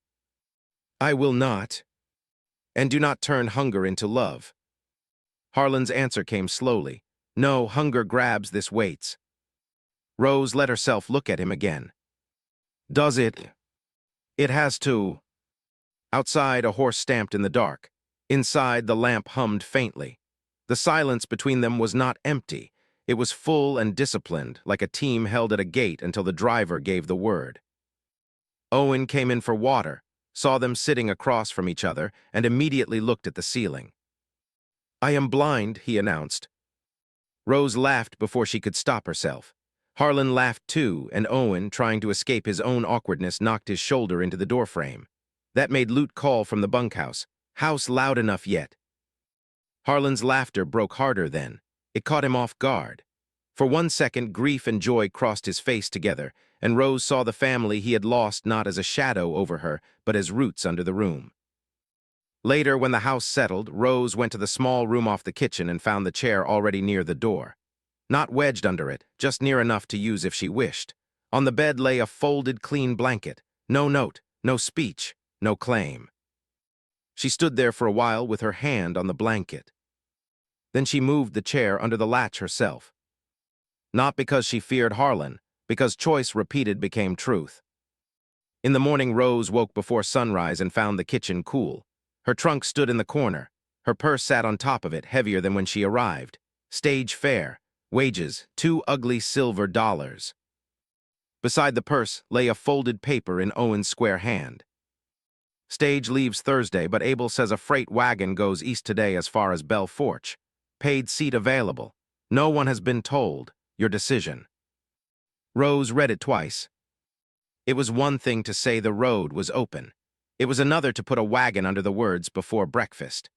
Speaker 1: I will not. And do not turn hunger into love. Harlan's answer came slowly. No, hunger grabs this waits. Rose let herself look at him again. Does it? It has to. Outside, a horse stamped in the dark. Inside, the lamp hummed faintly. The silence between them was not empty. It was full and disciplined, like a team held at a gate until the driver gave the word. Owen came in for water, saw them sitting across from each other, and immediately looked at the ceiling. I am blind, he announced. Rose laughed before she could stop herself. Harlan laughed too, and Owen, trying to escape his own awkwardness, knocked his shoulder into the doorframe. That made Lute call from the bunkhouse. House loud enough yet. Harlan's laughter broke harder then. It caught him off guard. For 1 second, grief and joy crossed his face together, and Rose saw the family he had lost not as a shadow over her, but as roots under the room. Later, when the house settled, Rose went to the small room off the kitchen and found the chair already near the door. Not wedged under it, just near enough to use if she wished. On the bed lay a folded, clean blanket. No note, no speech, no claim. She stood there for a while with her hand on the blanket. Then she moved the chair under the latch herself. Not because she feared Harlan, because choice repeated became truth. In the morning, Rose woke before sunrise and found the kitchen cool. Her trunk stood in the corner. Her purse sat on top of it, heavier than when she arrived. Stage fare. Wages, 2 ugly silver dollars. Beside the purse lay a folded paper in Owen's square hand. Stage leaves Thursday, but Abel says a freight wagon goes east today as far as Belle Fourche. Paid seat available. No one has been told. Your decision. Rose read it twice. It was one thing to say the road was open. It was another to put a wagon under the words before breakfast.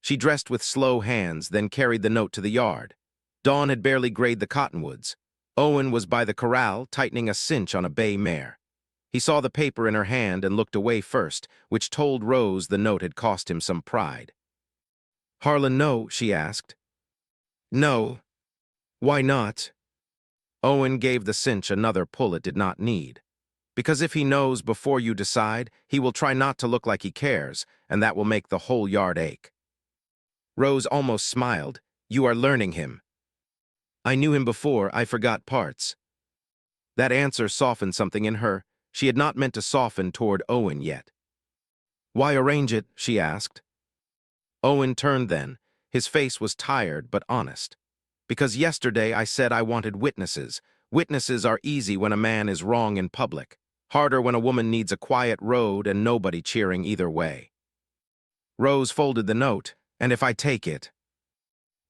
Speaker 1: She dressed with slow hands, then carried the note to the yard. Dawn had barely grayed the cottonwoods. Owen was by the corral, tightening a cinch on a bay mare. He saw the paper in her hand and looked away first, which told Rose the note had cost him some pride. Harlan, no, she asked. No. Why not? Owen gave the cinch another pull it did not need. Because if he knows before you decide, he will try not to look like he cares, and that will make the whole yard ache. Rose almost smiled. You are learning him. I knew him before, I forgot parts. That answer softened something in her. She had not meant to soften toward Owen yet. Why arrange it? She asked. Owen turned then. His face was tired but honest. Because yesterday I said I wanted witnesses. Witnesses are easy when a man is wrong in public. Harder when a woman needs a quiet road and nobody cheering either way. Rose folded the note, and if I take it,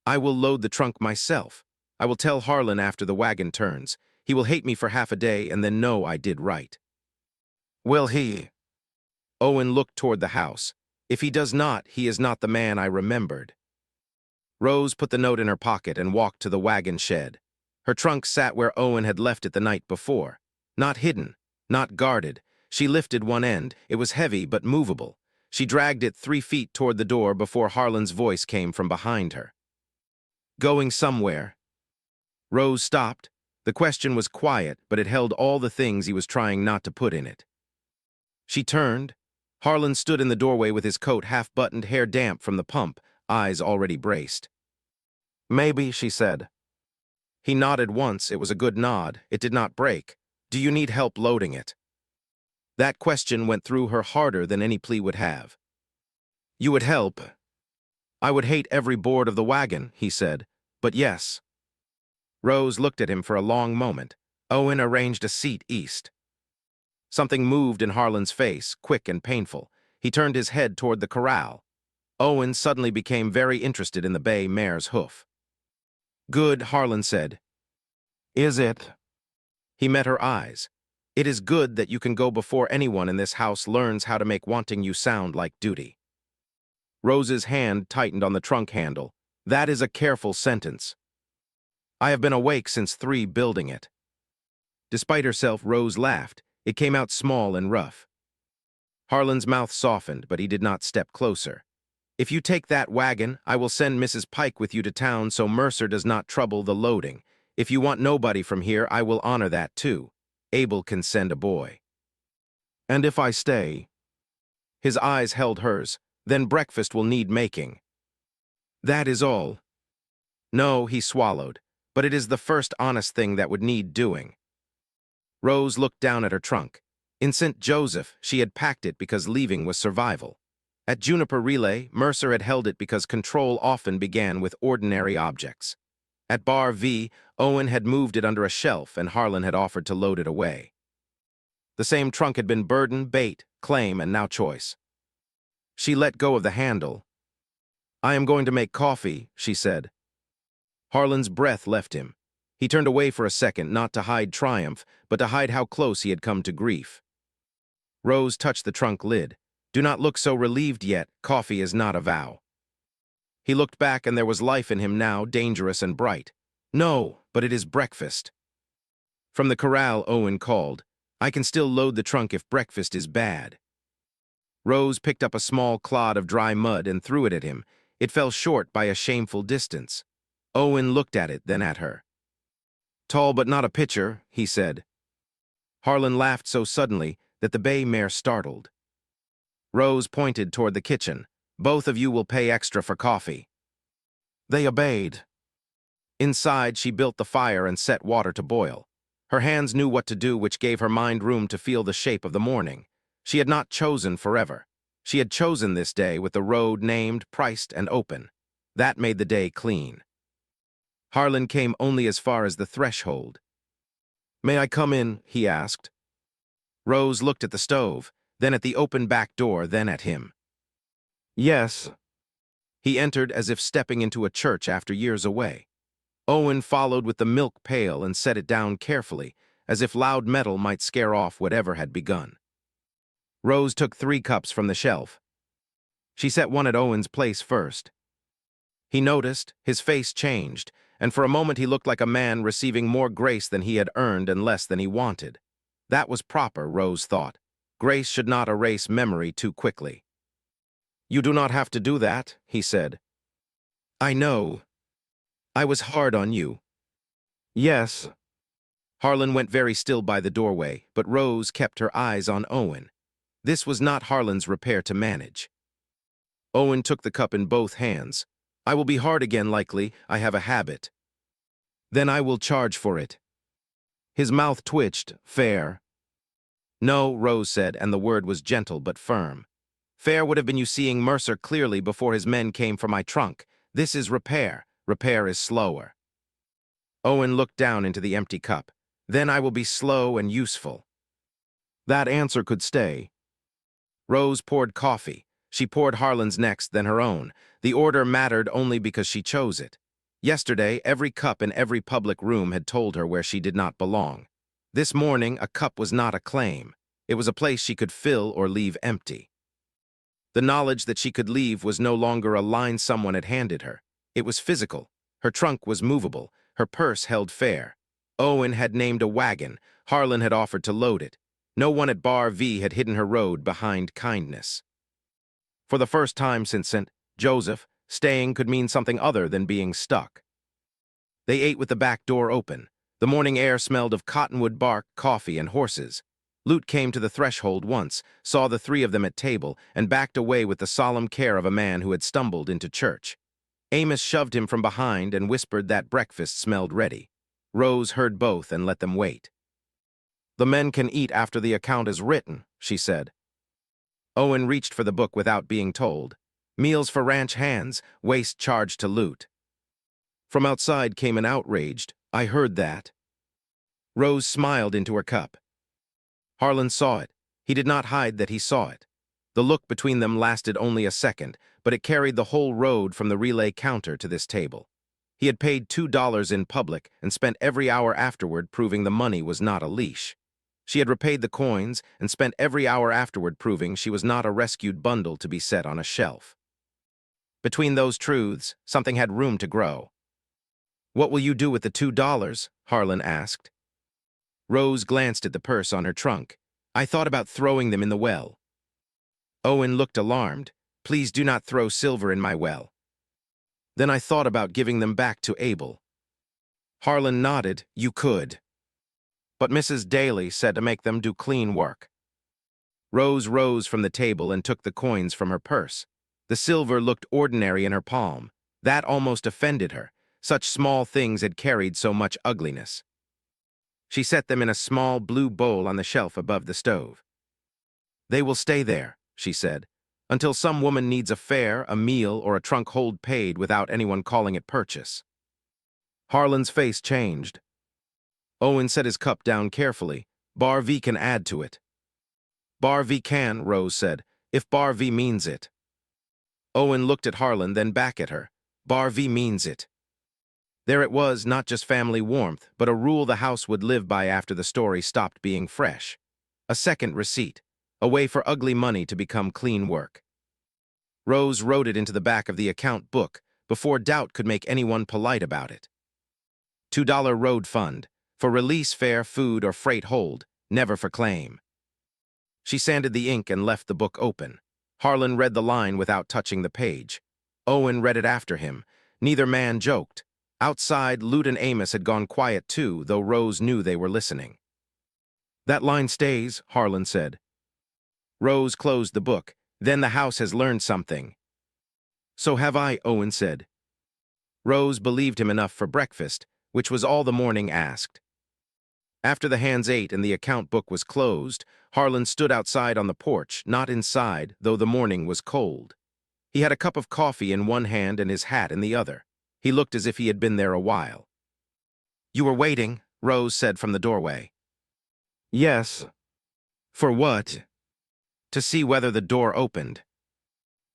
Speaker 1: I will load the trunk myself. I will tell Harlan after the wagon turns. He will hate me for half a day and then know I did right. Will he? Owen looked toward the house. If he does not, he is not the man I remembered. Rose put the note in her pocket and walked to the wagon shed. Her trunk sat where Owen had left it the night before. Not hidden, not guarded. She lifted one end. It was heavy but movable. She dragged it 3 feet toward the door before Harlan's voice came from behind her. Going somewhere? Rose stopped. The question was quiet, but it held all the things he was trying not to put in it. She turned. Harlan stood in the doorway with his coat half-buttoned, hair damp from the pump, eyes already braced. Maybe, she said. He nodded once. It was a good nod. It did not break. Do you need help loading it? That question went through her harder than any plea would have. You would help. I would hate every board of the wagon, he said, but yes. Rose looked at him for a long moment. Owen arranged a seat east. Something moved in Harlan's face, quick and painful. He turned his head toward the corral. Owen suddenly became very interested in the bay mare's hoof. Good, Harlan said. Is it? He met her eyes. It is good that you can go before anyone in this house learns how to make wanting you sound like duty. Rose's hand tightened on the trunk handle. That is a careful sentence. I have been awake since 3 building it. Despite herself, Rose laughed. It came out small and rough. Harlan's mouth softened, but he did not step closer. If you take that wagon, I will send Mrs. Pike with you to town so Mercer does not trouble the loading. If you want nobody from here, I will honor that too. Abel can send a boy. And if I stay? His eyes held hers. Then breakfast will need making. That is all. No, he swallowed, but it is the first honest thing that would need doing. Rose looked down at her trunk. In St. Joseph, she had packed it because leaving was survival. At Juniper Relay, Mercer had held it because control often began with ordinary objects. At Bar V, Owen had moved it under a shelf and Harlan had offered to load it away. The same trunk had been burden, bait, claim, and now choice. She let go of the handle. I am going to make coffee, she said. Harlan's breath left him. He turned away for a second, not to hide triumph, but to hide how close he had come to grief. Rose touched the trunk lid. Do not look so relieved yet. Coffee is not a vow. He looked back and there was life in him now, dangerous and bright. No, but it is breakfast. From the corral, Owen called. I can still load the trunk if breakfast is bad. Rose picked up a small clod of dry mud and threw it at him. It fell short by a shameful distance. Owen looked at it, then at her. Tall but not a pitcher, he said. Harlan laughed so suddenly that the bay mare startled. Rose pointed toward the kitchen. Both of you will pay extra for coffee. They obeyed. Inside, she built the fire and set water to boil. Her hands knew what to do, which gave her mind room to feel the shape of the morning. She had not chosen forever. She had chosen this day with the road named, priced, and open. That made the day clean. Harlan came only as far as the threshold. May I come in? He asked. Rose looked at the stove, then at the open back door, then at him. Yes. He entered as if stepping into a church after years away. Owen followed with the milk pail and set it down carefully, as if loud metal might scare off whatever had begun. Rose took 3 cups from the shelf. She set one at Owen's place first. He noticed, his face changed, and for a moment he looked like a man receiving more grace than he had earned and less than he wanted. That was proper, Rose thought. Grace should not erase memory too quickly. You do not have to do that, he said. I know. I was hard on you. Yes. Harlan went very still by the doorway, but Rose kept her eyes on Owen. This was not Harlan's repair to manage. Owen took the cup in both hands. I will be hard again likely, I have a habit. Then I will charge for it. His mouth twitched. Fair. No, Rose said, and the word was gentle but firm. Fair would have been you seeing Mercer clearly before his men came for my trunk. This is repair. Repair is slower. Owen looked down into the empty cup. Then I will be slow and useful. That answer could stay. Rose poured coffee. She poured Harlan's next, then her own. The order mattered only because she chose it. Yesterday, every cup in every public room had told her where she did not belong. This morning, a cup was not a claim. It was a place she could fill or leave empty. The knowledge that she could leave was no longer a line someone had handed her. It was physical. Her trunk was movable. Her purse held fare. Owen had named a wagon. Harlan had offered to load it. No one at Bar V had hidden her road behind kindness. For the first time since St. Joseph, staying could mean something other than being stuck. They ate with the back door open. The morning air smelled of cottonwood bark, coffee, and horses. Lute came to the threshold once, saw the three of them at table, and backed away with the solemn care of a man who had stumbled into church. Amos shoved him from behind and whispered that breakfast smelled ready. Rose heard both and let them wait. "The men can eat after the account is written," she said. Owen reached for the book without being told. "Meals for ranch hands, waste charged to Lute." From outside came an outraged, "I heard that." Rose smiled into her cup. Harlan saw it. He did not hide that he saw it. The look between them lasted only a second, but it carried the whole road from the relay counter to this table. He had paid $2 in public and spent every hour afterward proving the money was not a leash. She had repaid the coins and spent every hour afterward proving she was not a rescued bundle to be set on a shelf. Between those truths, something had room to grow. "What will you do with the $2? Harlan asked. Rose glanced at the purse on her trunk. "I thought about throwing them in the well." Owen looked alarmed. "Please do not throw silver in my well." "Then I thought about giving them back to Abel." Harlan nodded. "You could." But Mrs. Daly said to make them do clean work. Rose rose from the table and took the coins from her purse. The silver looked ordinary in her palm. That almost offended her. Such small things had carried so much ugliness. She set them in a small blue bowl on the shelf above the stove. "They will stay there," she said, "until some woman needs a fare, a meal, or a trunk hold paid without anyone calling it purchase." Harlan's face changed. Owen set his cup down carefully. "Bar V can add to it." "Bar V can," Rose said, "if Bar V means it." Owen looked at Harlan, then back at her. "Bar V means it." There it was, not just family warmth, but a rule the house would live by after the story stopped being fresh. A second receipt, a way for ugly money to become clean work. Rose wrote it into the back of the account book before doubt could make anyone polite about it. $2 road fund, for release fare, food, or freight hold, never for claim. She sanded the ink and left the book open. Harlan read the line without touching the page. Owen read it after him. Neither man joked. Outside, Lute and Amos had gone quiet too, though Rose knew they were listening. "That line stays," Harlan said. Rose closed the book. "Then the house has learned something." "So have I," Owen said. Rose believed him enough for breakfast, which was all the morning asked. After the hands ate and the account book was closed, Harlan stood outside on the porch, not inside, though the morning was cold. He had a cup of coffee in one hand and his hat in the other. He looked as if he had been there a while. "You were waiting," Rose said from the doorway. "Yes." "For what?" "To see whether the door opened."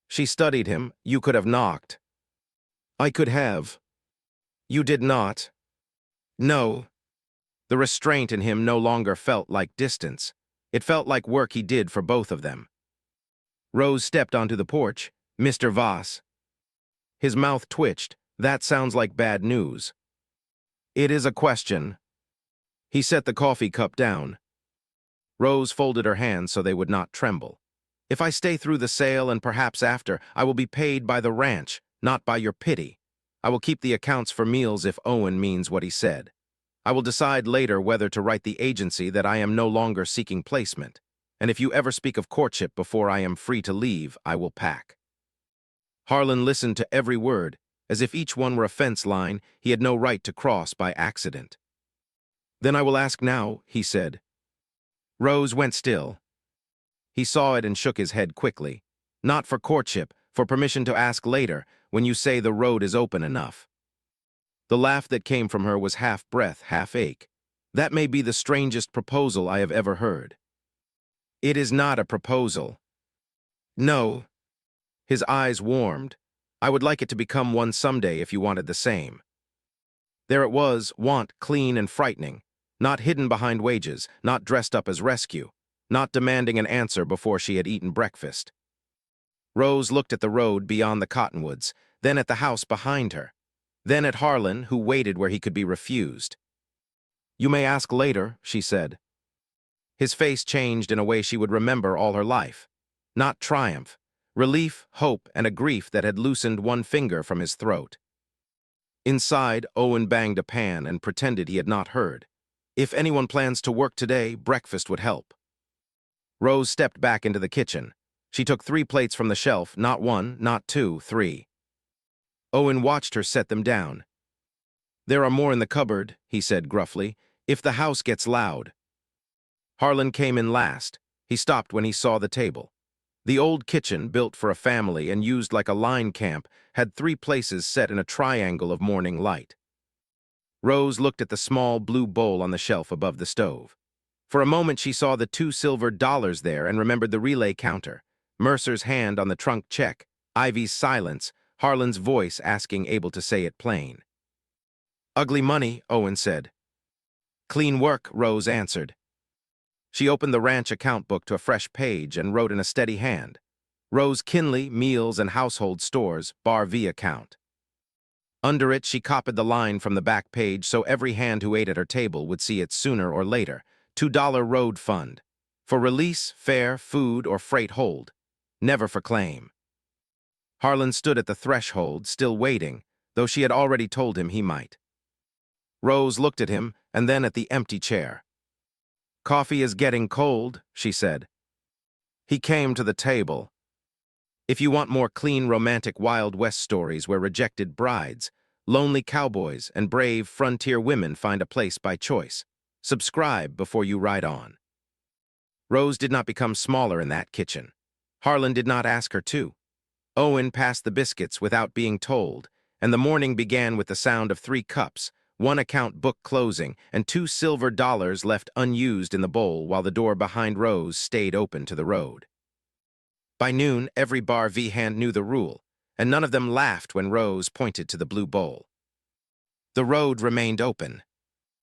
Speaker 1: She studied him. "You could have knocked." "I could have." "You did not." "No." The restraint in him no longer felt like distance. It felt like work he did for both of them. Rose stepped onto the porch. "Mr. Voss." His mouth twitched. "That sounds like bad news." "It is a question." He set the coffee cup down. Rose folded her hands so they would not tremble. "If I stay through the sale and perhaps after, I will be paid by the ranch, not by your pity. I will keep the accounts for meals if Owen means what he said. I will decide later whether to write the agency that I am no longer seeking placement, and if you ever speak of courtship before I am free to leave, I will pack." Harlan listened to every word, as if each one were a fence line he had no right to cross by accident. "Then I will ask now," he said. Rose went still. He saw it and shook his head quickly. "Not for courtship, for permission to ask later, when you say the road is open enough." The laugh that came from her was half breath, half ache. "That may be the strangest proposal I have ever heard." It is not a proposal. No. His eyes warmed. I would like it to become one someday if you wanted the same. There it was, want, clean and frightening, not hidden behind wages, not dressed up as rescue, not demanding an answer before she had eaten breakfast. Rose looked at the road beyond the cottonwoods, then at the house behind her, then at Harlan, who waited where he could be refused. You may ask later, she said. His face changed in a way she would remember all her life. Not triumph, relief, hope, and a grief that had loosened one finger from his throat. Inside, Owen banged a pan and pretended he had not heard. If anyone plans to work today, breakfast would help. Rose stepped back into the kitchen. She took 3 plates from the shelf, not 1, not 2, 3. Owen watched her set them down. There are more in the cupboard, he said gruffly, if the house gets loud. Harlan came in last. He stopped when he saw the table. The old kitchen, built for a family and used like a line camp, had 3 places set in a triangle of morning light. Rose looked at the small blue bowl on the shelf above the stove. For a moment she saw the 2 silver dollars there and remembered the relay counter, Mercer's hand on the trunk check, Ivy's silence, Harlan's voice asking able to say it plain. Ugly money, Owen said. Clean work, Rose answered. She opened the ranch account book to a fresh page and wrote in a steady hand. Rose Kinley, Meals and Household Stores, Bar V account. Under it, she copied the line from the back page so every hand who ate at her table would see it sooner or later. $2 road fund. For release, fare, food, or freight hold. Never for claim. Harlan stood at the threshold, still waiting, though she had already told him he might. Rose looked at him and then at the empty chair. Coffee is getting cold, she said. He came to the table. If you want more clean, romantic Wild West stories where rejected brides, lonely cowboys, and brave frontier women find a place by choice, subscribe before you ride on. Rose did not become smaller in that kitchen. Harlan did not ask her to. Owen passed the biscuits without being told, and the morning began with the sound of 3 cups, 1 account book closing, and 2 silver dollars left unused in the bowl while the door behind Rose stayed open to the road. By noon, every Bar V hand knew the rule, and none of them laughed when Rose pointed to the blue bowl. The road remained open.